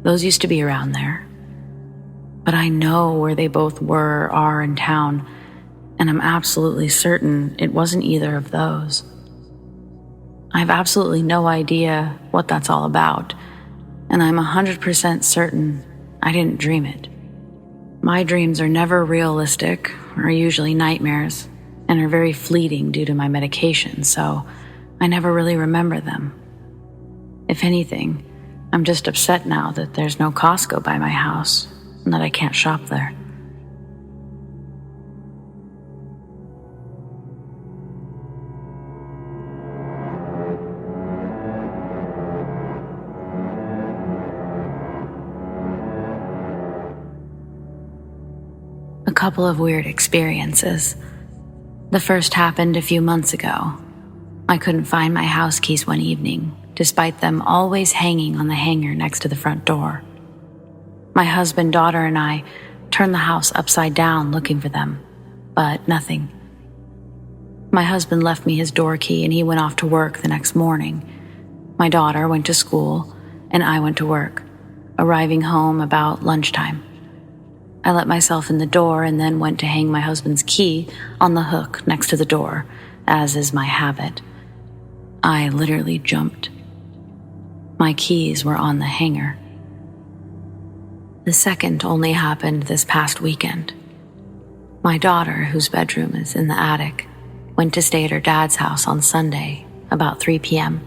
Those used to be around there. But I know where they both were or are in town, and I'm absolutely certain it wasn't either of those. I have absolutely no idea what that's all about, and I'm 100% certain I didn't dream it. My dreams are never realistic, are usually nightmares, and are very fleeting due to my medication, so I never really remember them. If anything, I'm just upset now that there's no Costco by my house and that I can't shop there. A couple of weird experiences. The first happened a few months ago. I couldn't find my house keys one evening, despite them always hanging on the hanger next to the front door. My husband, daughter, and I turned the house upside down looking for them, but nothing. My husband left me his door key and he went off to work the next morning. My daughter went to school and I went to work, arriving home about lunchtime. I let myself in the door and then went to hang my husband's key on the hook next to the door, as is my habit. I literally jumped. My keys were on the hanger. The second only happened this past weekend. My daughter, whose bedroom is in the attic, went to stay at her dad's house on Sunday, about 3 p.m.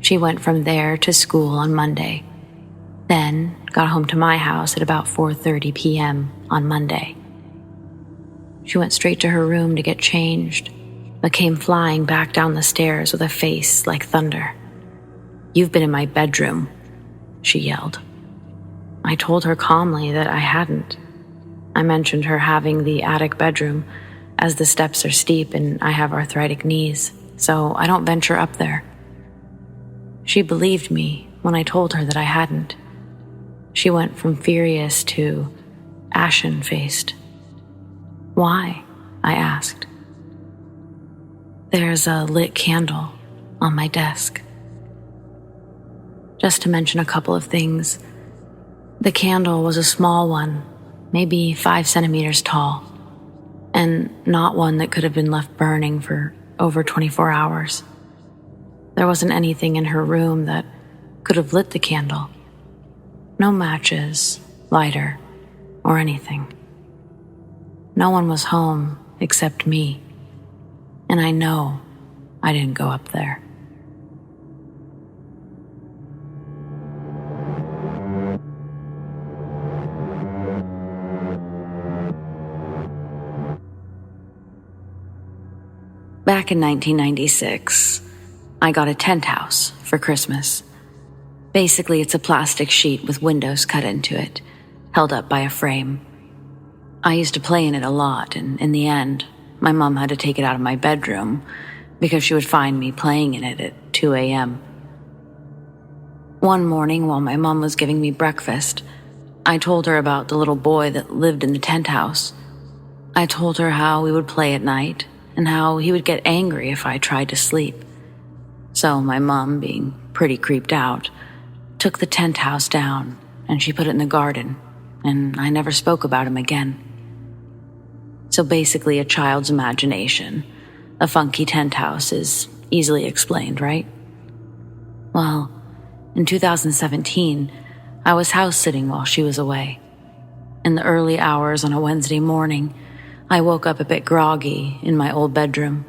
She went from there to school on Monday, then got home to my house at about 4:30 p.m. on Monday. She went straight to her room to get changed, but came flying back down the stairs with a face like thunder. "You've been in my bedroom," she yelled. I told her calmly that I hadn't. I mentioned her having the attic bedroom, as the steps are steep and I have arthritic knees, so I don't venture up there. She believed me when I told her that I hadn't. She went from furious to ashen-faced. "Why?" I asked. "There's a lit candle on my desk." Just to mention a couple of things, the candle was a small one, maybe 5 centimeters tall, and not one that could have been left burning for over 24 hours. There wasn't anything in her room that could have lit the candle. No matches, lighter, or anything. No one was home except me, and I know I didn't go up there. Back in 1996, I got a tent house for Christmas. Basically, it's a plastic sheet with windows cut into it, held up by a frame. I used to play in it a lot, and in the end, my mom had to take it out of my bedroom because she would find me playing in it at 2 a.m. One morning, while my mom was giving me breakfast, I told her about the little boy that lived in the tent house. I told her how we would play at night and how he would get angry if I tried to sleep. So my mom, being pretty creeped out, took the tent house down and she put it in the garden, and I never spoke about him again. So basically a child's imagination. A funky tent house is easily explained, right? Well, in 2017, I was house sitting while she was away. In the early hours on a Wednesday morning, I woke up a bit groggy in my old bedroom.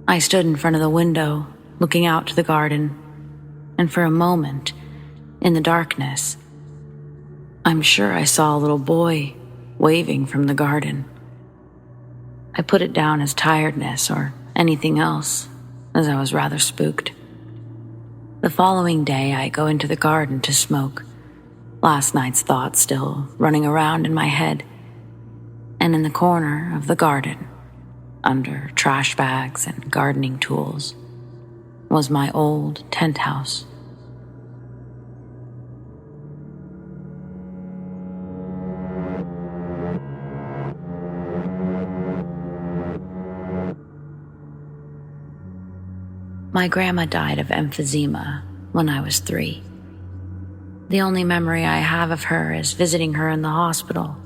I stood in front of the window, looking out to the garden, and for a moment, in the darkness, I'm sure I saw a little boy waving from the garden. I put it down as tiredness or anything else, as I was rather spooked. The following day, I go into the garden to smoke, last night's thoughts still running around in my head. And in the corner of the garden, under trash bags and gardening tools, was my old tent house. My grandma died of emphysema when I was 3. The only memory I have of her is visiting her in the hospital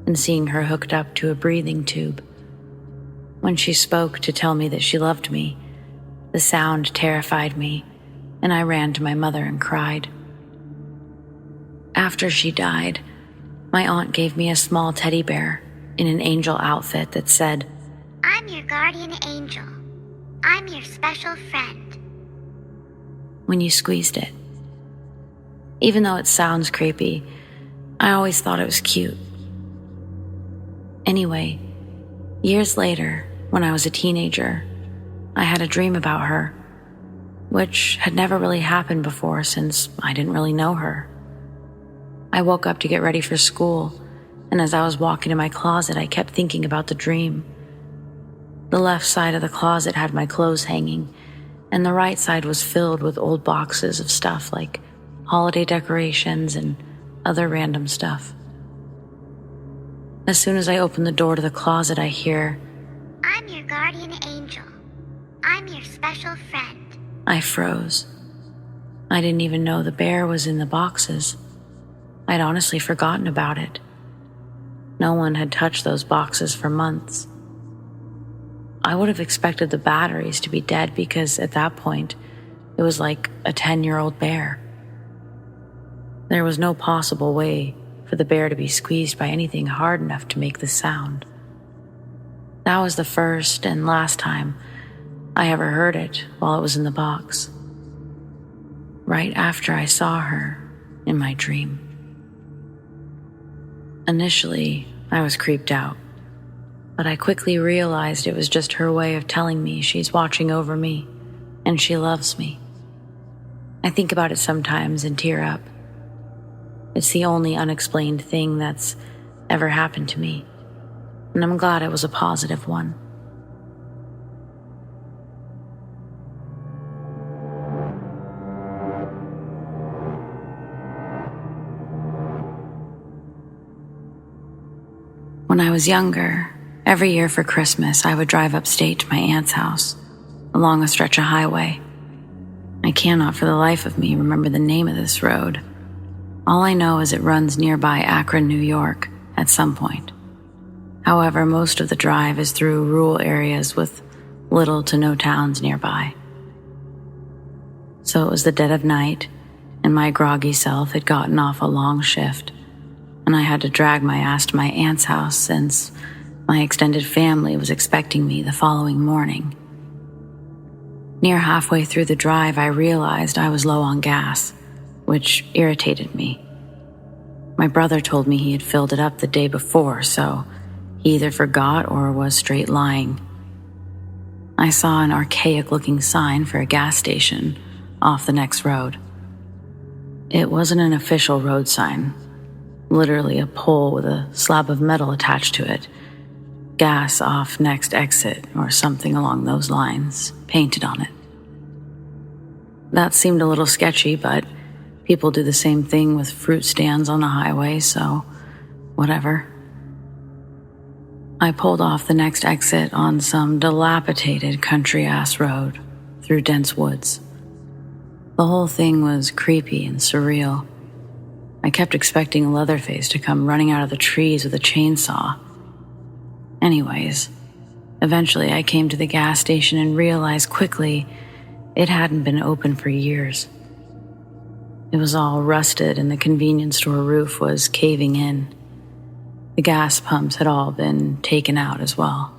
and seeing her hooked up to a breathing tube. When she spoke to tell me that she loved me, the sound terrified me, and I ran to my mother and cried. After she died, my aunt gave me a small teddy bear in an angel outfit that said, "I'm your guardian angel. I'm your special friend," when you squeezed it. Even though it sounds creepy, I always thought it was cute. Anyway, years later, when I was a teenager, I had a dream about her, which had never really happened before since I didn't really know her. I woke up to get ready for school, and as I was walking to my closet, I kept thinking about the dream. The left side of the closet had my clothes hanging, and the right side was filled with old boxes of stuff like holiday decorations and other random stuff. As soon as I open the door to the closet, I hear, "I'm your guardian angel. I'm your special friend." I froze. I didn't even know the bear was in the boxes. I'd honestly forgotten about it. No one had touched those boxes for months. I would have expected the batteries to be dead because at that point, it was like a 10-year-old bear. There was no possible way for the bear to be squeezed by anything hard enough to make the sound. That was the first and last time I ever heard it while it was in the box. Right after I saw her in my dream. Initially, I was creeped out, but I quickly realized it was just her way of telling me she's watching over me and she loves me. I think about it sometimes and tear up. It's the only unexplained thing that's ever happened to me, and I'm glad it was a positive one. When I was younger, every year for Christmas, I would drive upstate to my aunt's house, along a stretch of highway. I cannot for the life of me remember the name of this road. All I know is it runs nearby Akron, New York, at some point. However, most of the drive is through rural areas with little to no towns nearby. So it was the dead of night, and my groggy self had gotten off a long shift, and I had to drag my ass to my aunt's house since my extended family was expecting me the following morning. Near halfway through the drive, I realized I was low on gas, which irritated me. My brother told me he had filled it up the day before, so he either forgot or was straight lying. I saw an archaic-looking sign for a gas station off the next road. It wasn't an official road sign, literally a pole with a slab of metal attached to it. Gas off next exit, or something along those lines, painted on it. That seemed a little sketchy, but people do the same thing with fruit stands on the highway, so whatever. I pulled off the next exit on some dilapidated country-ass road through dense woods. The whole thing was creepy and surreal. I kept expecting Leatherface to come running out of the trees with a chainsaw. Anyways, eventually I came to the gas station and realized quickly it hadn't been open for years. It was all rusted and the convenience store roof was caving in. The gas pumps had all been taken out as well.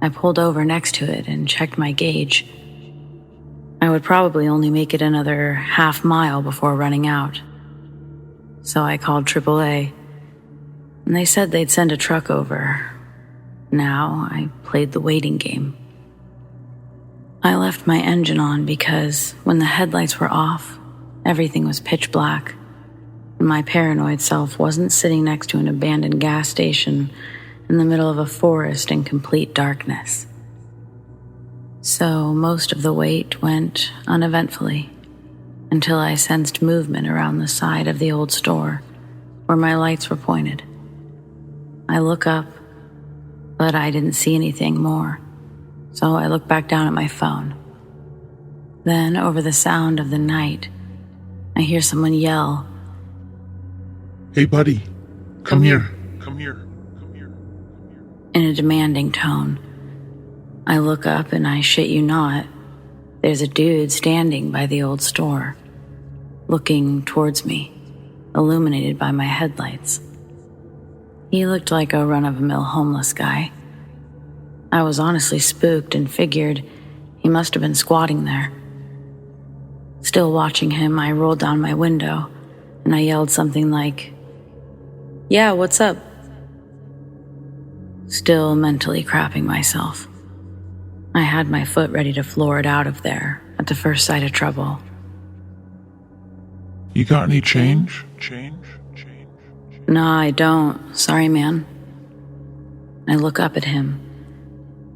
I pulled over next to it and checked my gauge. I would probably only make it another half mile before running out. So I called AAA, and they said they'd send a truck over. Now I played the waiting game. I left my engine on because when the headlights were off, everything was pitch black, and my paranoid self wasn't sitting next to an abandoned gas station in the middle of a forest in complete darkness. So most of the wait went uneventfully until I sensed movement around the side of the old store where my lights were pointed. I look up, but I didn't see anything more, so I looked back down at my phone. Then, over the sound of the night, I hear someone yell, "Hey buddy, come here, come here, come here," in a demanding tone. I look up and I shit you not, there's a dude standing by the old store, looking towards me, illuminated by my headlights. He looked like a run-of-the-mill homeless guy. I was honestly spooked and figured he must have been squatting there. Still watching him, I rolled down my window and I yelled something like, "Yeah, what's up?" Still mentally crapping myself. I had my foot ready to floor it out of there at the first sight of trouble. "You got any change? "Nah, I don't. Sorry, man." I look up at him.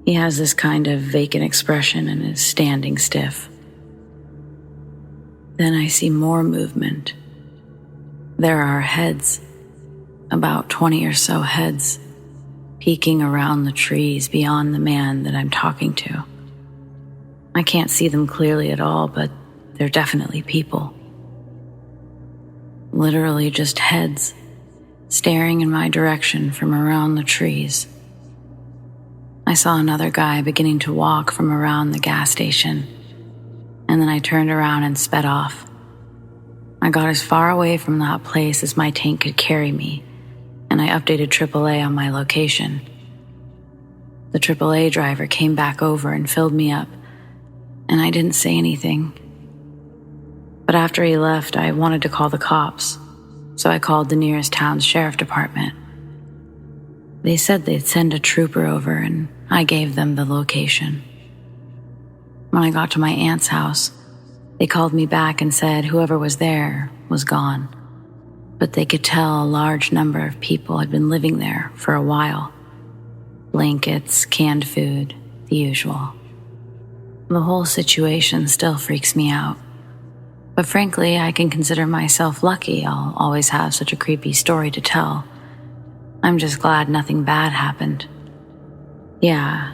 He has this kind of vacant expression and is standing stiff. Then I see more movement. There are heads, about 20 or so heads, peeking around the trees beyond the man that I'm talking to. I can't see them clearly at all, but they're definitely people. Literally just heads, staring in my direction from around the trees. I saw another guy beginning to walk from around the gas station, and then I turned around and sped off. I got as far away from that place as my tank could carry me, and I updated AAA on my location. The AAA driver came back over and filled me up, and I didn't say anything. But after he left, I wanted to call the cops, so I called the nearest town's sheriff department. They said they'd send a trooper over, and I gave them the location. When I got to my aunt's house, They called me back and said whoever was there was gone, but they could tell a large number of people had been living there for a while. Blankets, canned food, the usual. The whole situation still freaks me out. But frankly, I can consider myself lucky I'll always have such a creepy story to tell. I'm just glad nothing bad happened. Yeah,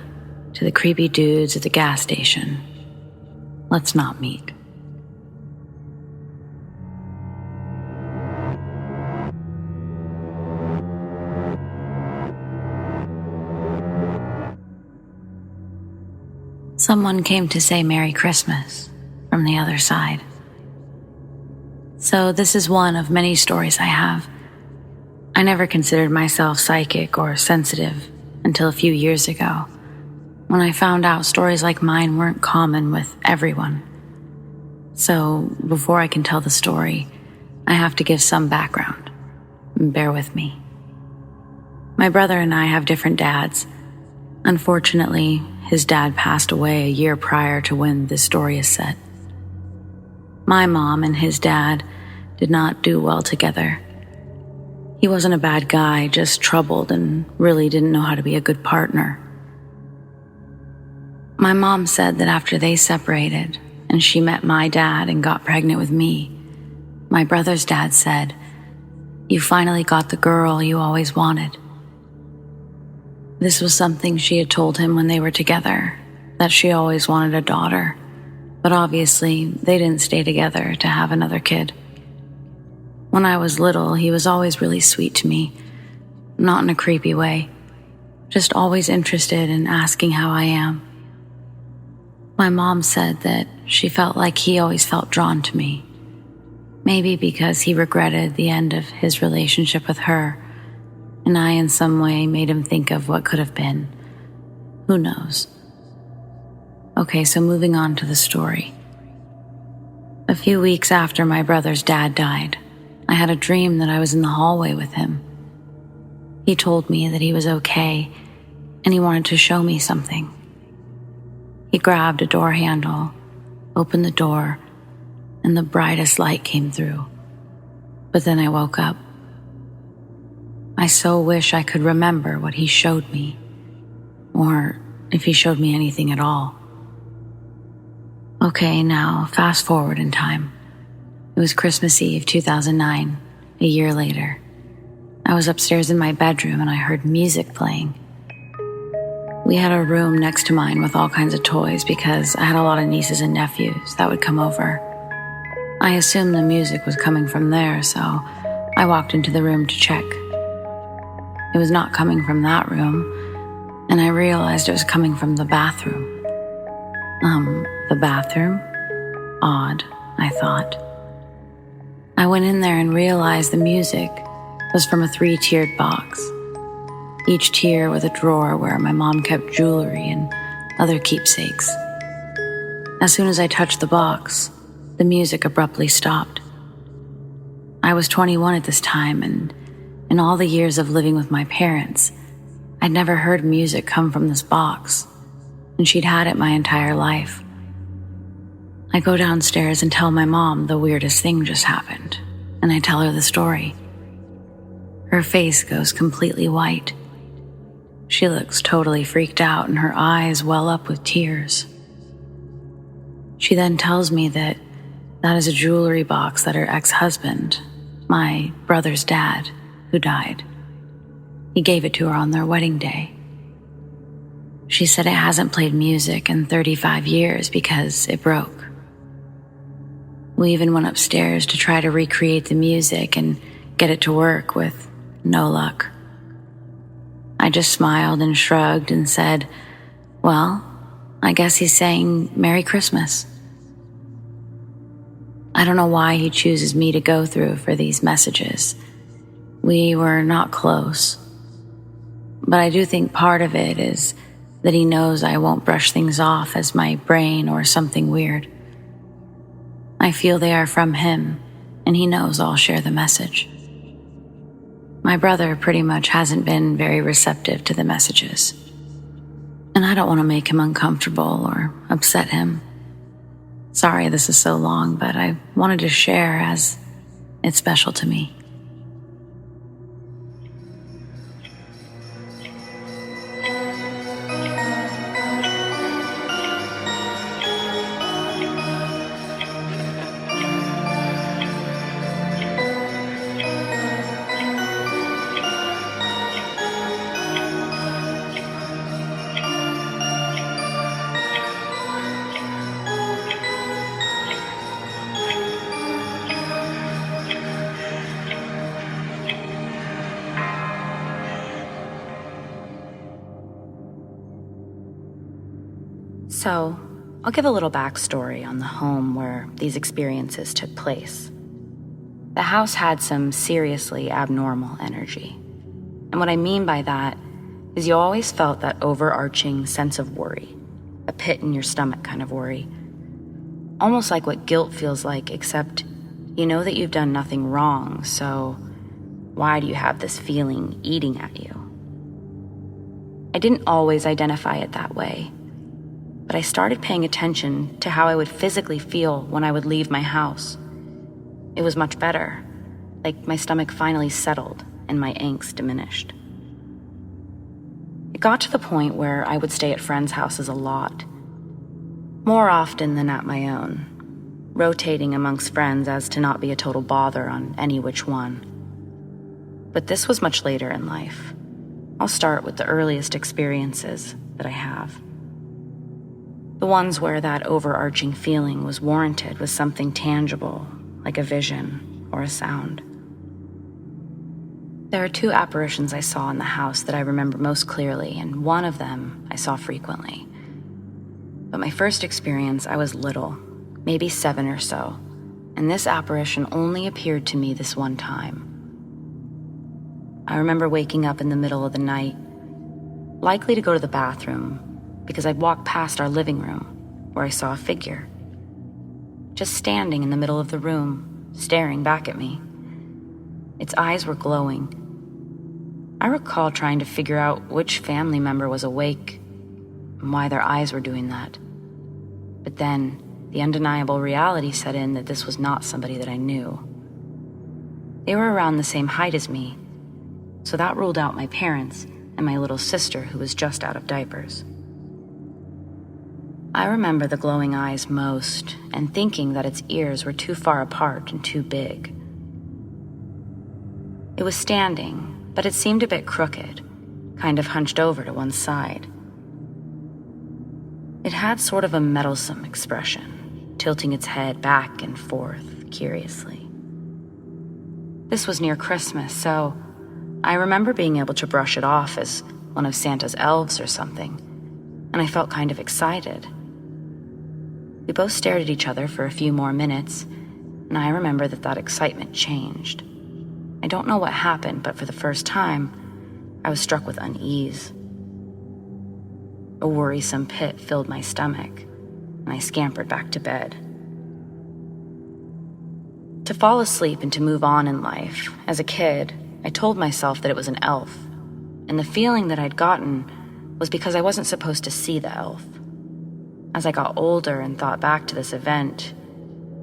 to the creepy dudes at the gas station. Let's not meet. Someone came to say Merry Christmas from the other side. So this is one of many stories I have. I never considered myself psychic or sensitive until a few years ago, when I found out stories like mine weren't common with everyone. So before I can tell the story, I have to give some background. Bear with me. My brother and I have different dads. Unfortunately, his dad passed away a year prior to when this story is set. My mom and his dad did not do well together. He wasn't a bad guy, just troubled and really didn't know how to be a good partner. My mom said that after they separated and she met my dad and got pregnant with me, my brother's dad said, "You finally got the girl you always wanted." This was something she had told him when they were together, that she always wanted a daughter, but obviously they didn't stay together to have another kid. When I was little, he was always really sweet to me, not in a creepy way, just always interested in asking how I am. My mom said that she felt like he always felt drawn to me, maybe because he regretted the end of his relationship with her, and I in some way made him think of what could have been. Who knows? Okay, so moving on to the story. A few weeks after my brother's dad died, I had a dream that I was in the hallway with him. He told me that he was okay, and he wanted to show me something. He grabbed a door handle, opened the door, and the brightest light came through. But then I woke up. I so wish I could remember what he showed me, or if he showed me anything at all. Okay, now fast forward in time. It was Christmas Eve 2009, a year later. I was upstairs in my bedroom and I heard music playing. We had a room next to mine with all kinds of toys because I had a lot of nieces and nephews that would come over. I assumed the music was coming from there, so I walked into the room to check. It was not coming from that room, and I realized it was coming from the bathroom. The bathroom? Odd, I thought. I went in there and realized the music was from a 3-tiered box, each tier with a drawer where my mom kept jewelry and other keepsakes. As soon as I touched the box, the music abruptly stopped. I was 21 at this time, and in all the years of living with my parents, I'd never heard music come from this box, and she'd had it my entire life. I go downstairs and tell my mom the weirdest thing just happened, and I tell her the story. Her face goes completely white. She looks totally freaked out and her eyes well up with tears. She then tells me that is a jewelry box that her ex-husband, my brother's dad, who died, he gave it to her on their wedding day. She said it hasn't played music in 35 years because it broke. We even went upstairs to try to recreate the music and get it to work with no luck. I just smiled and shrugged and said, "Well, I guess he's saying Merry Christmas." I don't know why he chooses me to go through for these messages. We were not close. But I do think part of it is that he knows I won't brush things off as my brain or something weird. I feel they are from him, and he knows I'll share the message. My brother pretty much hasn't been very receptive to the messages, and I don't want to make him uncomfortable or upset him. Sorry this is so long, but I wanted to share as it's special to me. So, I'll give a little backstory on the home where these experiences took place. The house had some seriously abnormal energy. And what I mean by that is you always felt that overarching sense of worry, a pit in your stomach kind of worry. Almost like what guilt feels like, except you know that you've done nothing wrong, so why do you have this feeling eating at you? I didn't always identify it that way, but I started paying attention to how I would physically feel when I would leave my house. It was much better, like my stomach finally settled and my angst diminished. It got to the point where I would stay at friends' houses a lot, more often than at my own, rotating amongst friends as to not be a total bother on any which one. But this was much later in life. I'll start with the earliest experiences that I have. The ones where that overarching feeling was warranted with something tangible, like a vision or a sound. There are 2 apparitions I saw in the house that I remember most clearly, and one of them I saw frequently. But my first experience, I was little, maybe 7 or so, and this apparition only appeared to me this one time. I remember waking up in the middle of the night, likely to go to the bathroom, because I'd walked past our living room, where I saw a figure, just standing in the middle of the room, staring back at me. Its eyes were glowing. I recall trying to figure out which family member was awake and why their eyes were doing that. But then, the undeniable reality set in that this was not somebody that I knew. They were around the same height as me, so that ruled out my parents and my little sister who was just out of diapers. I remember the glowing eyes most, and thinking that its ears were too far apart and too big. It was standing, but it seemed a bit crooked, kind of hunched over to one side. It had sort of a meddlesome expression, tilting its head back and forth curiously. This was near Christmas, so I remember being able to brush it off as one of Santa's elves or something, and I felt kind of excited. We both stared at each other for a few more minutes, and I remember that excitement changed. I don't know what happened, but for the first time, I was struck with unease. A worrisome pit filled my stomach, and I scampered back to bed. To fall asleep and to move on in life, as a kid, I told myself that it was an elf, and the feeling that I'd gotten was because I wasn't supposed to see the elf. As I got older and thought back to this event,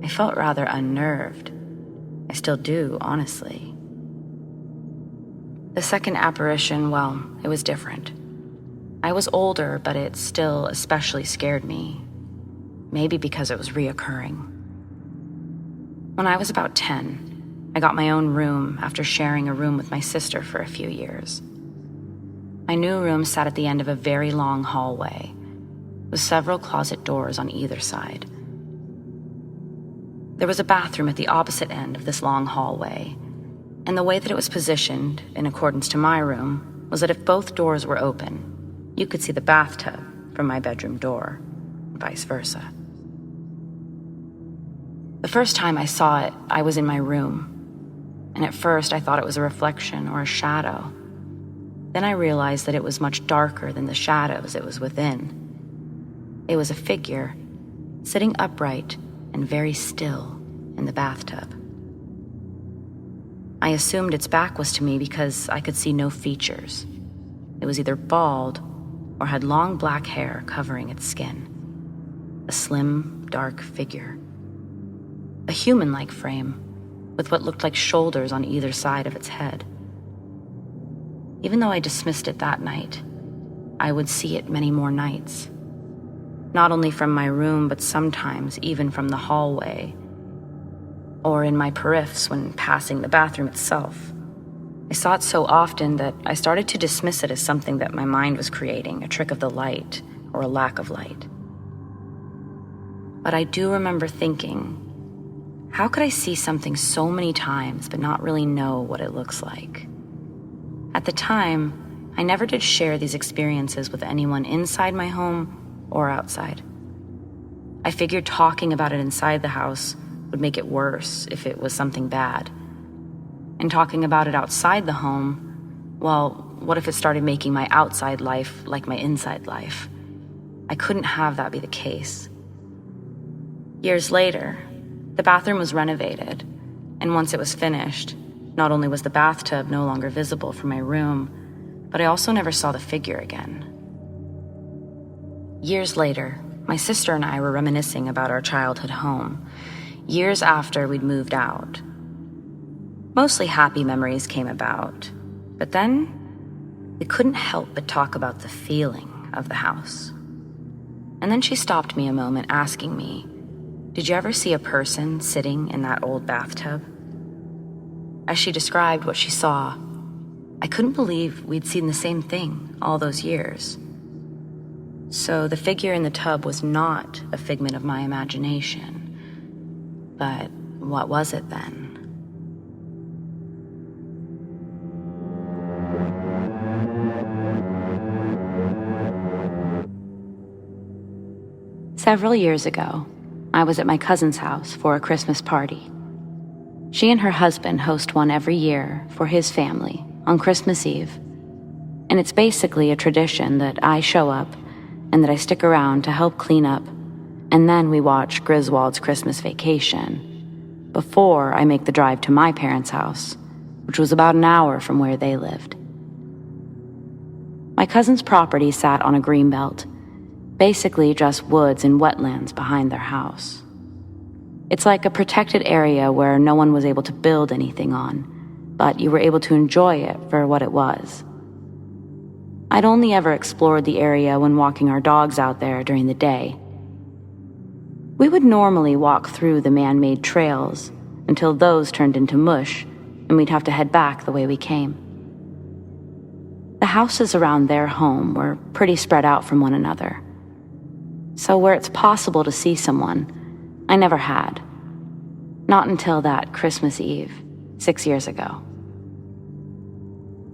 I felt rather unnerved. I still do, honestly. The second apparition, well, it was different. I was older, but it still especially scared me. Maybe because it was reoccurring. When I was about 10, I got my own room after sharing a room with my sister for a few years. My new room sat at the end of a very long hallway, with several closet doors on either side. There was a bathroom at the opposite end of this long hallway, and the way that it was positioned, in accordance to my room, was that if both doors were open, you could see the bathtub from my bedroom door, and vice versa. The first time I saw it, I was in my room, and at first I thought it was a reflection or a shadow. Then I realized that it was much darker than the shadows it was within. It was a figure, sitting upright and very still in the bathtub. I assumed its back was to me because I could see no features. It was either bald or had long black hair covering its skin. a slim, dark figure. A human-like frame, with what looked like shoulders on either side of its head. Even though I dismissed it that night, I would see it many more nights. Not only from my room, but sometimes even from the hallway, or in my periffs when passing the bathroom itself. I saw it so often that I started to dismiss it as something that my mind was creating, a trick of the light, or a lack of light. But I do remember thinking, how could I see something so many times but not really know what it looks like? At the time, I never did share these experiences with anyone inside my home or outside. I figured talking about it inside the house would make it worse if it was something bad. And talking about it outside the home, well, what if it started making my outside life like my inside life? I couldn't have that be the case. Years later, the bathroom was renovated, and once it was finished, not only was the bathtub no longer visible from my room, but I also never saw the figure again. Years later, my sister and I were reminiscing about our childhood home, years after we'd moved out. Mostly happy memories came about, but then we couldn't help but talk about the feeling of the house. And then she stopped me a moment, asking me, "Did you ever see a person sitting in that old bathtub?" As she described what she saw, I couldn't believe we'd seen the same thing all those years. So the figure in the tub was not a figment of my imagination. But what was it then? Several years ago, I was at my cousin's house for a Christmas party. She and her husband host one every year for his family on Christmas Eve. And it's basically a tradition that I show up and that I stick around to help clean up, and then we watch Griswold's Christmas Vacation before I make the drive to my parents' house, which was about an hour from where they lived. My cousin's property sat on a greenbelt, basically just woods and wetlands behind their house. It's like a protected area where no one was able to build anything on, but you were able to enjoy it for what it was. I'd only ever explored the area when walking our dogs out there during the day. We would normally walk through the man-made trails until those turned into mush, and we'd have to head back the way we came. The houses around their home were pretty spread out from one another. So where it's possible to see someone, I never had. Not until that Christmas Eve, 6 years ago.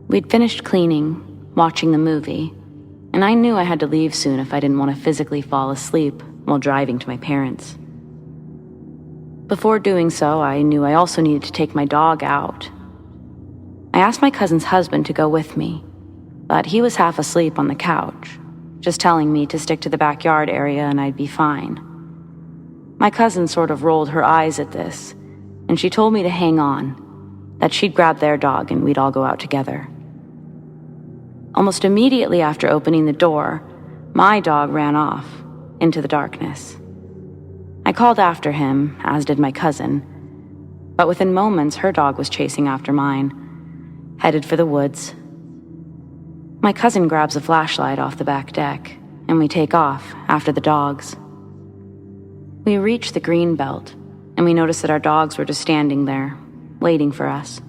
We'd finished cleaning, watching the movie, and I knew I had to leave soon if I didn't want to physically fall asleep while driving to my parents'. Before doing so, I knew I also needed to take my dog out. I asked my cousin's husband to go with me, but he was half asleep on the couch, just telling me to stick to the backyard area and I'd be fine. My cousin sort of rolled her eyes at this, and she told me to hang on, that she'd grab their dog and we'd all go out together. Almost immediately after opening the door, my dog ran off into the darkness. I called after him, as did my cousin, but within moments her dog was chasing after mine, headed for the woods. My cousin grabs a flashlight off the back deck, and we take off after the dogs. We reach the green belt, and we notice that our dogs were just standing there, waiting for us.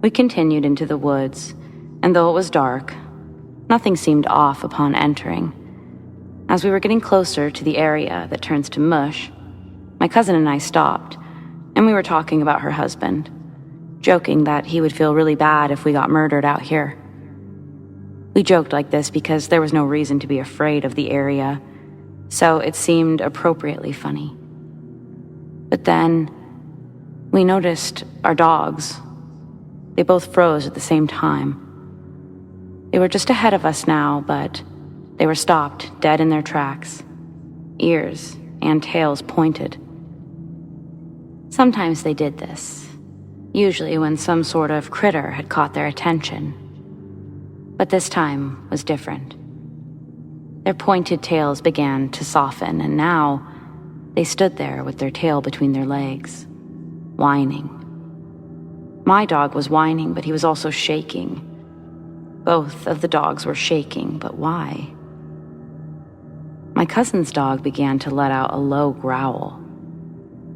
We continued into the woods, and though it was dark, nothing seemed off upon entering. As we were getting closer to the area that turns to mush, my cousin and I stopped, and we were talking about her husband, joking that he would feel really bad if we got murdered out here. We joked like this because there was no reason to be afraid of the area, so it seemed appropriately funny. But then, we noticed our dogs. They both froze at the same time. They were just ahead of us now, but they were stopped dead in their tracks, ears and tails pointed. Sometimes they did this, usually when some sort of critter had caught their attention. But this time was different. Their pointed tails began to soften, and now they stood there with their tail between their legs, whining. My dog was whining, but he was also shaking. Both of the dogs were shaking, but why? My cousin's dog began to let out a low growl,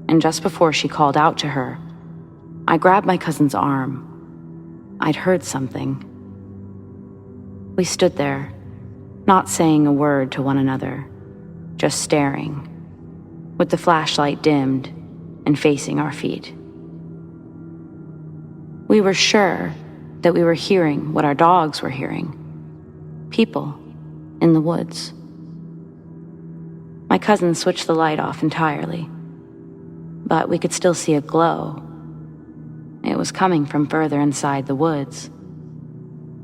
and just before she called out to her, I grabbed my cousin's arm. I'd heard something. We stood there, not saying a word to one another, just staring, with the flashlight dimmed and facing our feet. We were sure that we were hearing what our dogs were hearing. People in the woods. My cousin switched the light off entirely, but we could still see a glow. It was coming from further inside the woods,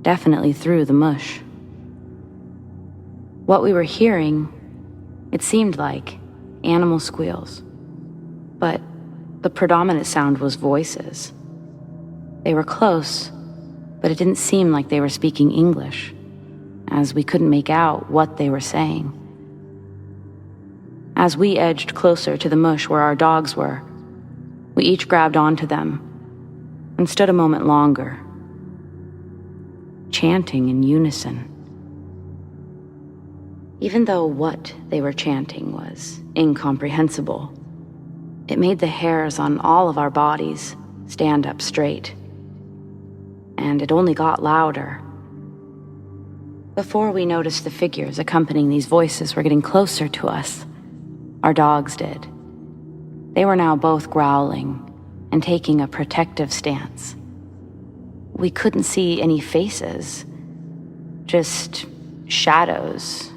definitely through the mush. What we were hearing, it seemed like animal squeals, but the predominant sound was voices. They were close, but it didn't seem like they were speaking English, as we couldn't make out what they were saying. As we edged closer to the mush where our dogs were, we each grabbed onto them and stood a moment longer, chanting in unison. Even though what they were chanting was incomprehensible, it made the hairs on all of our bodies stand up straight. And it only got louder. Before we noticed the figures accompanying these voices were getting closer to us, our dogs did. They were now both growling and taking a protective stance. We couldn't see any faces, just shadows,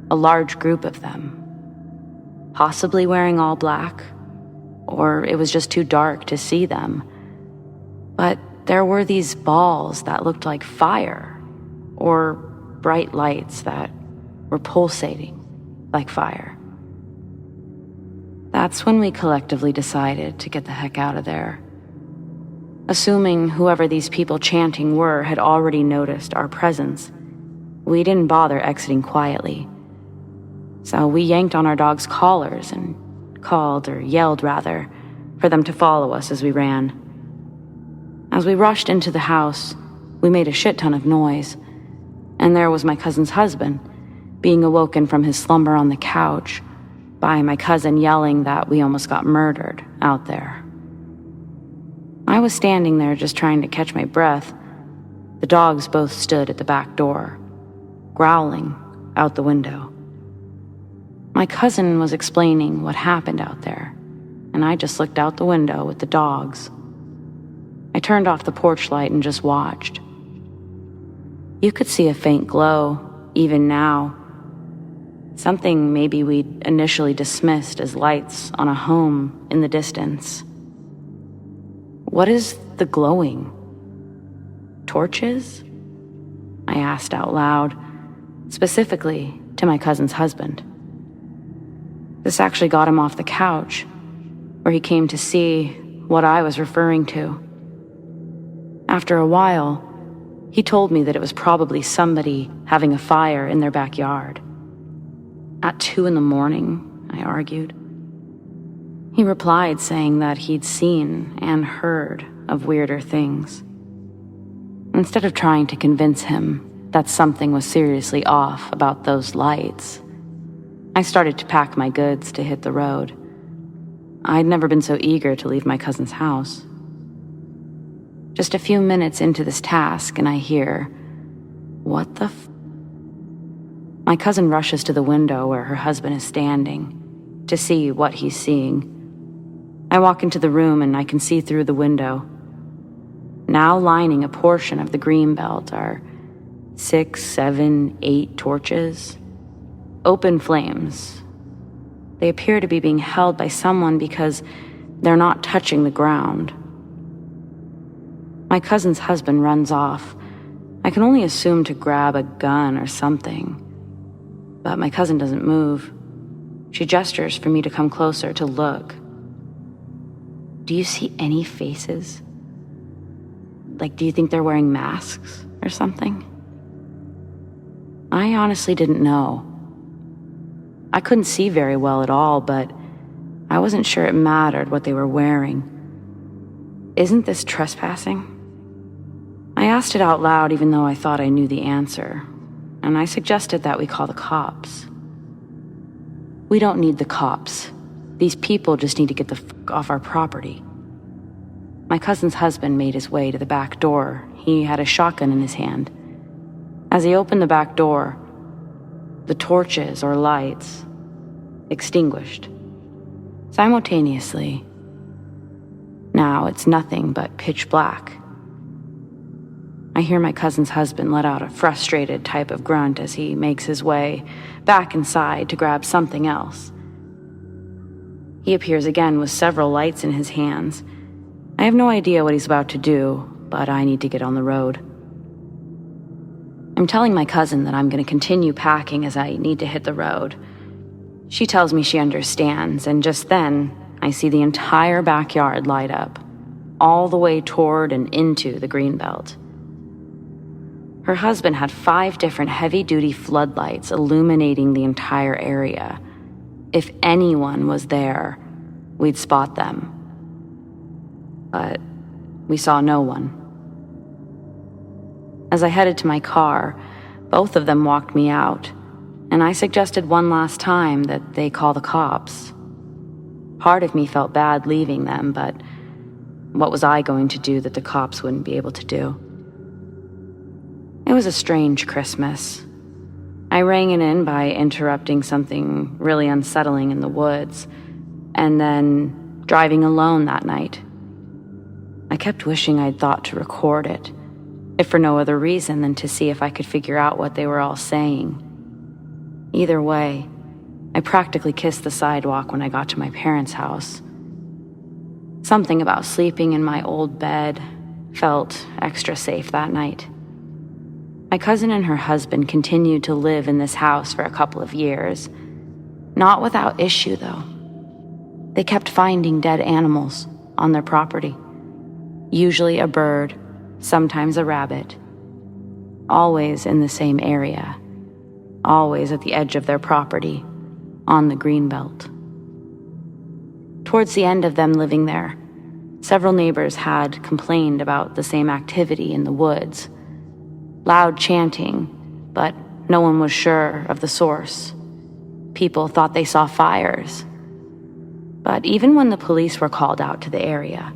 a large group of them, possibly wearing all black, or it was just too dark to see them. But there were these balls that looked like fire, or bright lights that were pulsating like fire. That's when we collectively decided to get the heck out of there. Assuming whoever these people chanting were had already noticed our presence, we didn't bother exiting quietly. So we yanked on our dogs' collars and called, or yelled rather, for them to follow us as we ran. As we rushed into the house, we made a shit ton of noise, and there was my cousin's husband, being awoken from his slumber on the couch by my cousin yelling that we almost got murdered out there. I was standing there just trying to catch my breath. The dogs both stood at the back door, growling out the window. My cousin was explaining what happened out there, and I just looked out the window with the dogs. I turned off the porch light and just watched. You could see a faint glow, even now. Something maybe we'd initially dismissed as lights on a home in the distance. What is the glowing? Torches? I asked out loud, specifically to my cousin's husband. This actually got him off the couch, where he came to see what I was referring to. After a while, he told me that it was probably somebody having a fire in their backyard. At 2 a.m, I argued. He replied saying that he'd seen and heard of weirder things. Instead of trying to convince him that something was seriously off about those lights, I started to pack my goods to hit the road. I'd never been so eager to leave my cousin's house. Just a few minutes into this task, and I hear, "What the f-?" My cousin rushes to the window where her husband is standing to see what he's seeing. I walk into the room and I can see through the window. Now lining a portion of the green belt are 6, 7, 8 torches. Open flames. They appear to be being held by someone because they're not touching the ground. My cousin's husband runs off. I can only assume to grab a gun or something. But my cousin doesn't move. She gestures for me to come closer to look. Do you see any faces? Like, do you think they're wearing masks or something? I honestly didn't know. I couldn't see very well at all, but I wasn't sure it mattered what they were wearing. Isn't this trespassing? I asked it out loud even though I thought I knew the answer, and I suggested that we call the cops. We don't need the cops. These people just need to get the fuck off our property. My cousin's husband made his way to the back door. He had a shotgun in his hand. As he opened the back door, the torches or lights extinguished simultaneously. Now it's nothing but pitch black. I hear my cousin's husband let out a frustrated type of grunt as he makes his way back inside to grab something else. He appears again with several lights in his hands. I have no idea what he's about to do, but I need to get on the road. I'm telling my cousin that I'm going to continue packing as I need to hit the road. She tells me she understands, and just then, I see the entire backyard light up, all the way toward and into the greenbelt. Her husband had 5 different heavy-duty floodlights illuminating the entire area. If anyone was there, we'd spot them. But we saw no one. As I headed to my car, both of them walked me out, and I suggested one last time that they call the cops. Part of me felt bad leaving them, but what was I going to do that the cops wouldn't be able to do? It was a strange Christmas. I rang it in by interrupting something really unsettling in the woods, and then driving alone that night. I kept wishing I'd thought to record it, if for no other reason than to see if I could figure out what they were all saying. Either way, I practically kissed the sidewalk when I got to my parents' house. Something about sleeping in my old bed felt extra safe that night. My cousin and her husband continued to live in this house for a couple of years. Not without issue, though. They kept finding dead animals on their property. Usually a bird, sometimes a rabbit. Always in the same area. Always at the edge of their property, on the greenbelt. Towards the end of them living there, several neighbors had complained about the same activity in the woods. Loud chanting, but no one was sure of the source. People thought they saw fires. But even when the police were called out to the area,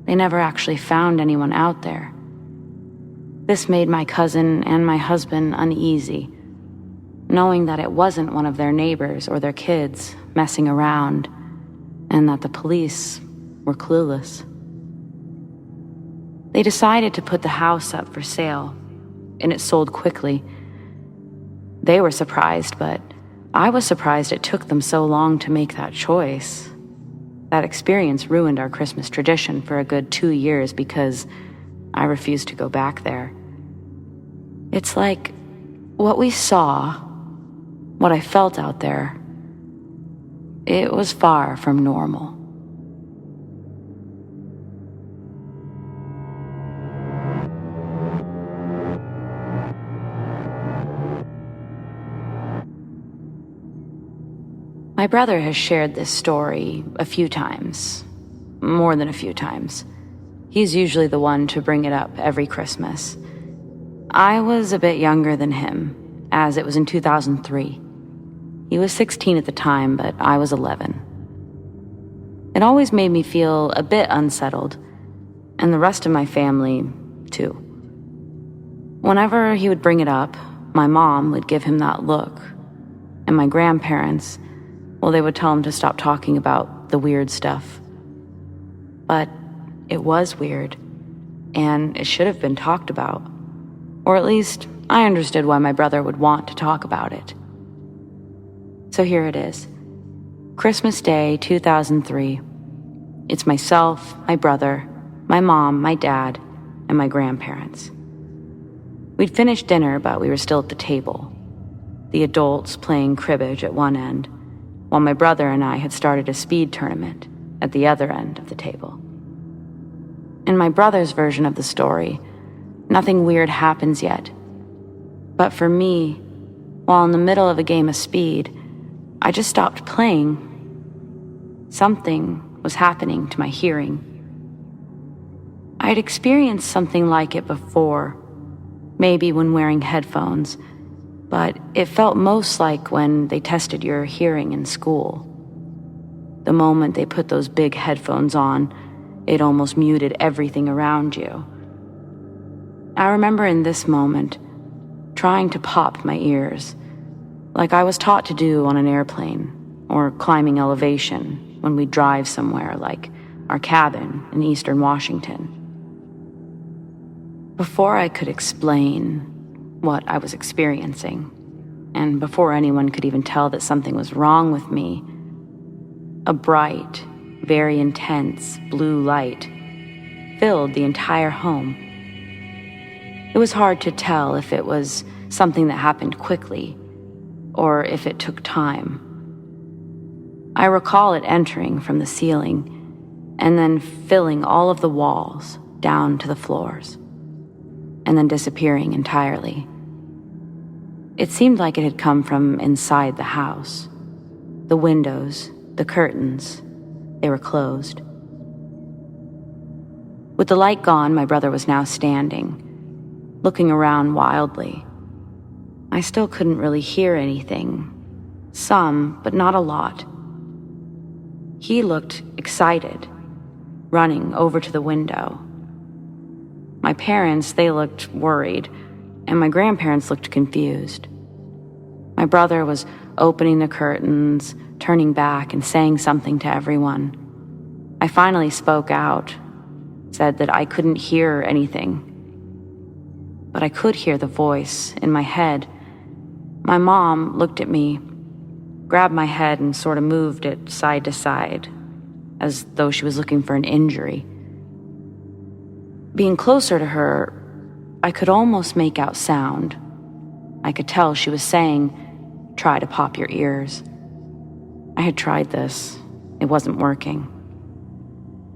they never actually found anyone out there. This made my cousin and my husband uneasy, knowing that it wasn't one of their neighbors or their kids messing around, and that the police were clueless. They decided to put the house up for sale, and it sold quickly. They were surprised, but I was surprised it took them so long to make that choice. That experience ruined our Christmas tradition for a good 2 years because I refused to go back there. It's like what we saw, what I felt out there, it was far from normal. My brother has shared this story a few times, more than a few times. He's usually the one to bring it up every Christmas. I was a bit younger than him, as it was in 2003. He was 16 at the time, but I was 11. It always made me feel a bit unsettled, and the rest of my family, too. Whenever he would bring it up, my mom would give him that look, and my grandparents, well, they would tell him to stop talking about the weird stuff. But it was weird, and it should have been talked about. Or at least, I understood why my brother would want to talk about it. So here it is. Christmas Day, 2003. It's myself, my brother, my mom, my dad, and my grandparents. We'd finished dinner, but we were still at the table. The adults playing cribbage at one end, while my brother and I had started a speed tournament at the other end of the table. In my brother's version of the story, nothing weird happens yet. But for me, While in the middle of a game of speed, I just stopped playing. Something was happening to my hearing. I had experienced something like it before, maybe when wearing headphones, but it felt most like when they tested your hearing in school. The moment they put those big headphones on, it almost muted everything around you. I remember in this moment, trying to pop my ears, like I was taught to do on an airplane or climbing elevation when we drive somewhere like our cabin in eastern Washington. Before I could explain what I was experiencing, and before anyone could even tell that something was wrong with me, a bright, very intense blue light filled the entire home. It was hard to tell if it was something that happened quickly or if it took time. I recall it entering from the ceiling and then filling all of the walls down to the floors, and then disappearing entirely. It seemed like it had come from inside the house. The windows, the curtains, they were closed. With the light gone, my brother was now standing, looking around wildly. I still couldn't really hear anything. Some, but not a lot. He looked excited, running over to the window. My parents, they looked worried, and my grandparents looked confused. My brother was opening the curtains, turning back and saying something to everyone. I finally spoke out, said that I couldn't hear anything. But I could hear the voice in my head. My mom looked at me, grabbed my head and sort of moved it side to side, as though she was looking for an injury. Being closer to her, I could almost make out sound. I could tell she was saying, "Try to pop your ears." I had tried this. It wasn't working.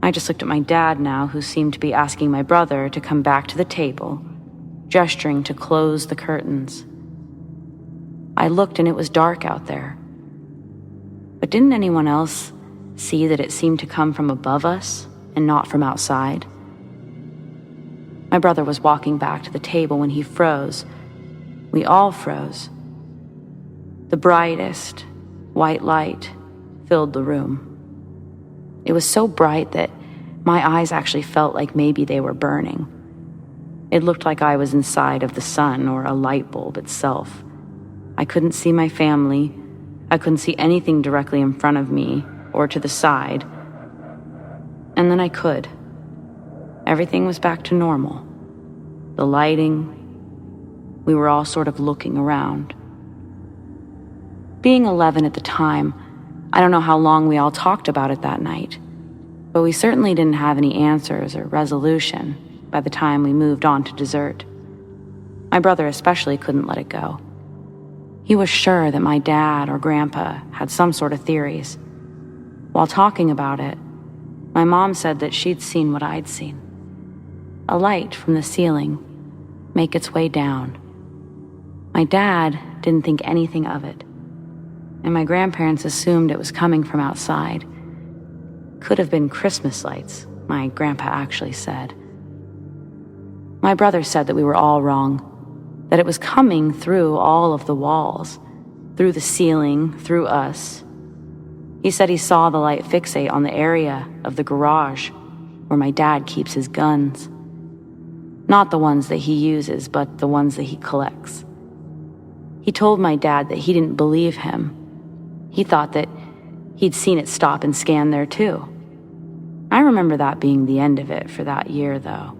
I just looked at my dad now, who seemed to be asking my brother to come back to the table, gesturing to close the curtains. I looked and it was dark out there. But didn't anyone else see that it seemed to come from above us and not from outside? My brother was walking back to the table when he froze. We all froze. The brightest white light filled the room. It was so bright that my eyes actually felt like maybe they were burning. It looked like I was inside of the sun or a light bulb itself. I couldn't see my family. I couldn't see anything directly in front of me or to the side. And then I could. Everything was back to normal. The lighting. We were all sort of looking around. Being 11 at the time, I don't know how long we all talked about it that night, but we certainly didn't have any answers or resolution by the time we moved on to dessert. My brother especially couldn't let it go. He was sure that my dad or grandpa had some sort of theories. While talking about it, my mom said that she'd seen what I'd seen. A light from the ceiling make its way down. My dad didn't think anything of it, and my grandparents assumed it was coming from outside. Could have been Christmas lights, my grandpa actually said. My brother said that we were all wrong, that it was coming through all of the walls, through the ceiling, through us. He said he saw the light fixate on the area of the garage where my dad keeps his guns. Not the ones that he uses, but the ones that he collects. He told my dad that he didn't believe him. He thought that he'd seen it stop and scan there too. I remember that being the end of it for that year, though.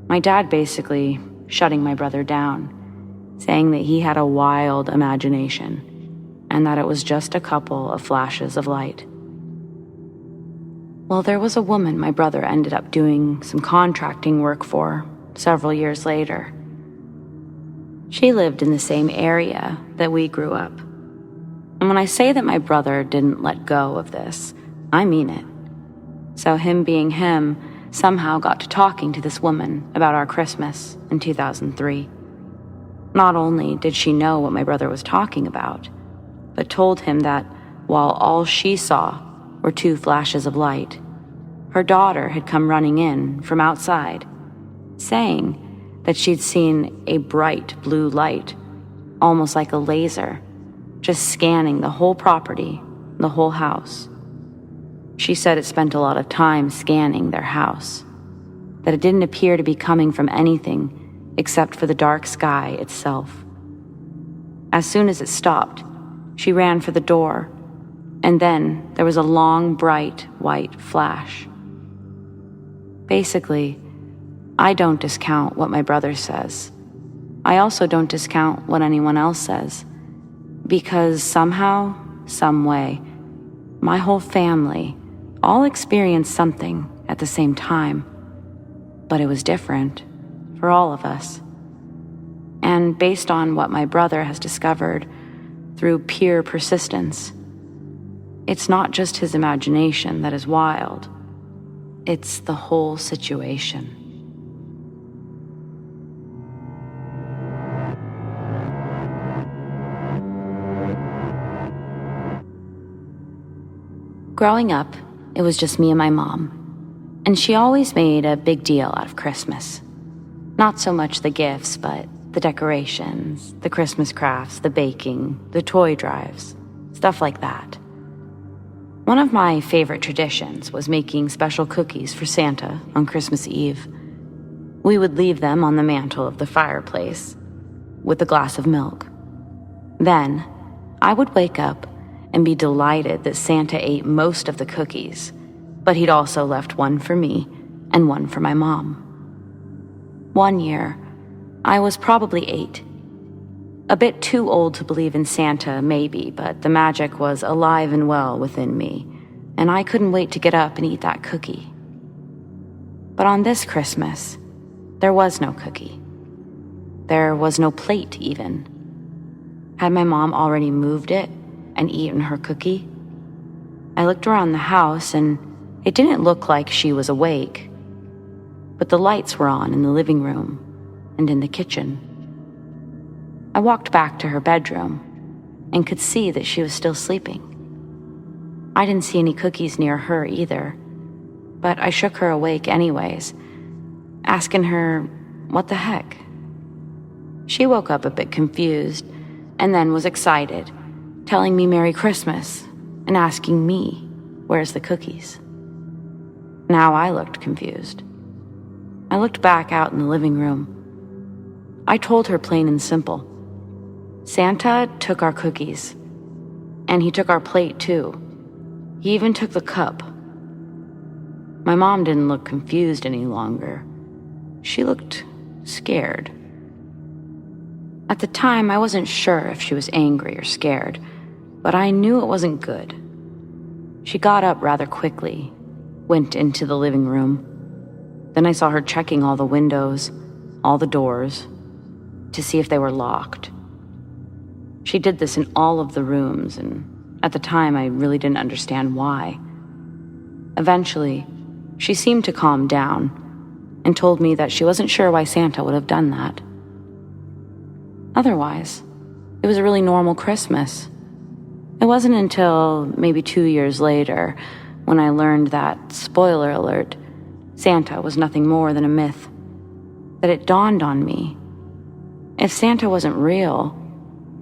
My dad basically shutting my brother down, saying that he had a wild imagination and that it was just a couple of flashes of light. Well, there was a woman my brother ended up doing some contracting work for several years later. She lived in the same area that we grew up. And when I say that my brother didn't let go of this, I mean it. So him being him somehow got to talking to this woman about our Christmas in 2003. Not only did she know what my brother was talking about, but told him that while all she saw were 2 flashes of light, her daughter had come running in from outside, saying that she'd seen a bright blue light, almost like a laser, just scanning the whole property, the whole house. She said it spent a lot of time scanning their house, that it didn't appear to be coming from anything except for the dark sky itself. As soon as it stopped, she ran for the door, and then there was a long, bright, white flash. Basically, I don't discount what my brother says. I also don't discount what anyone else says, because somehow, some way, my whole family all experienced something at the same time, but it was different for all of us. And based on what my brother has discovered through pure persistence, it's not just his imagination that is wild, it's the whole situation. Growing up, it was just me and my mom, and she always made a big deal out of Christmas. Not so much the gifts, but the decorations, the Christmas crafts, the baking, the toy drives, stuff like that. One of my favorite traditions was making special cookies for Santa on Christmas Eve. We would leave them on the mantle of the fireplace with a glass of milk. Then, I would wake up and be delighted that Santa ate most of the cookies, but he'd also left one for me and one for my mom. One year, I was probably 8. A bit too old to believe in Santa, maybe, but the magic was alive and well within me, and I couldn't wait to get up and eat that cookie. But on this Christmas, there was no cookie. There was no plate, even. Had my mom already moved it and eaten her cookie? I looked around the house, and it didn't look like she was awake, but the lights were on in the living room and in the kitchen. I walked back to her bedroom and could see that she was still sleeping. I didn't see any cookies near her either, but I shook her awake anyways, asking her, what the heck? She woke up a bit confused and then was excited, telling me Merry Christmas and asking me, where's the cookies? Now I looked confused. I looked back out in the living room. I told her plain and simple. Santa took our cookies, and he took our plate too. He even took the cup. My mom didn't look confused any longer. She looked scared. At the time, I wasn't sure if she was angry or scared, but I knew it wasn't good. She got up rather quickly, went into the living room. Then I saw her checking all the windows, all the doors, to see if they were locked. She did this in all of the rooms, and at the time I really didn't understand why. Eventually, she seemed to calm down and told me that she wasn't sure why Santa would have done that. Otherwise, it was a really normal Christmas. It wasn't until maybe 2 years later when I learned that, spoiler alert, Santa was nothing more than a myth, that it dawned on me. If Santa wasn't real,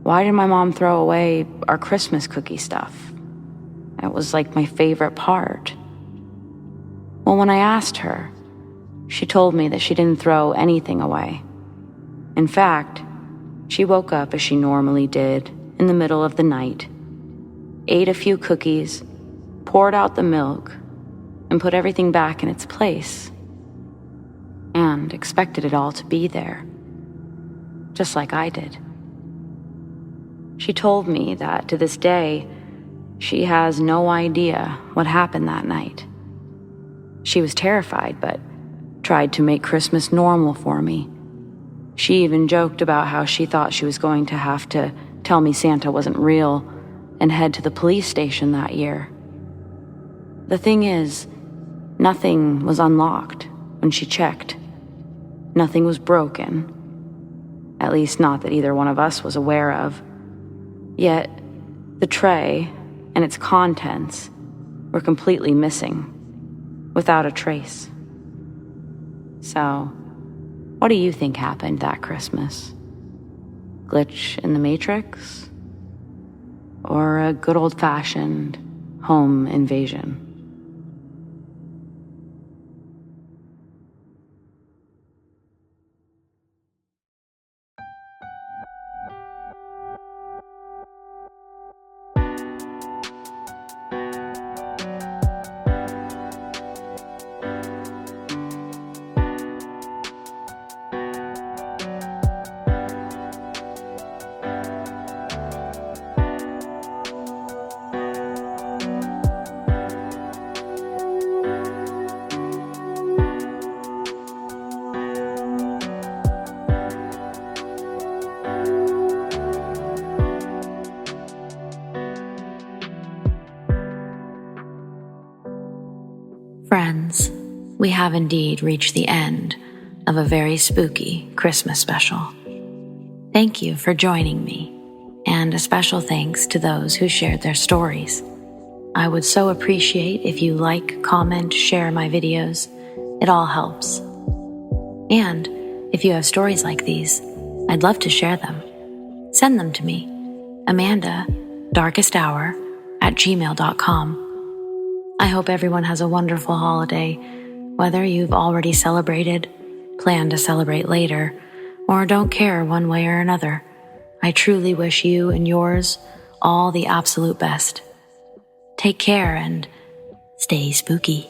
why did my mom throw away our Christmas cookie stuff? It was like my favorite part. Well, when I asked her, she told me that she didn't throw anything away. In fact, she woke up as she normally did in the middle of the night, ate a few cookies, poured out the milk, and put everything back in its place, and expected it all to be there, just like I did. She told me that to this day, she has no idea what happened that night. She was terrified, but tried to make Christmas normal for me. She even joked about how she thought she was going to have to tell me Santa wasn't real and head to the police station that year. The thing is, nothing was unlocked when she checked. Nothing was broken. At least not that either one of us was aware of. Yet, the tray and its contents were completely missing, without a trace. So, what do you think happened that Christmas? Glitch in the Matrix? Or a good old-fashioned home invasion? Friends, we have indeed reached the end of a very spooky Christmas special. Thank you for joining me, and a special thanks to those who shared their stories. I would so appreciate if you like, comment, share my videos. It all helps. And if you have stories like these, I'd love to share them. Send them to me, amandadarkesthour@gmail.com. I hope everyone has a wonderful holiday, whether you've already celebrated, plan to celebrate later, or don't care one way or another. I truly wish you and yours all the absolute best. Take care and stay spooky.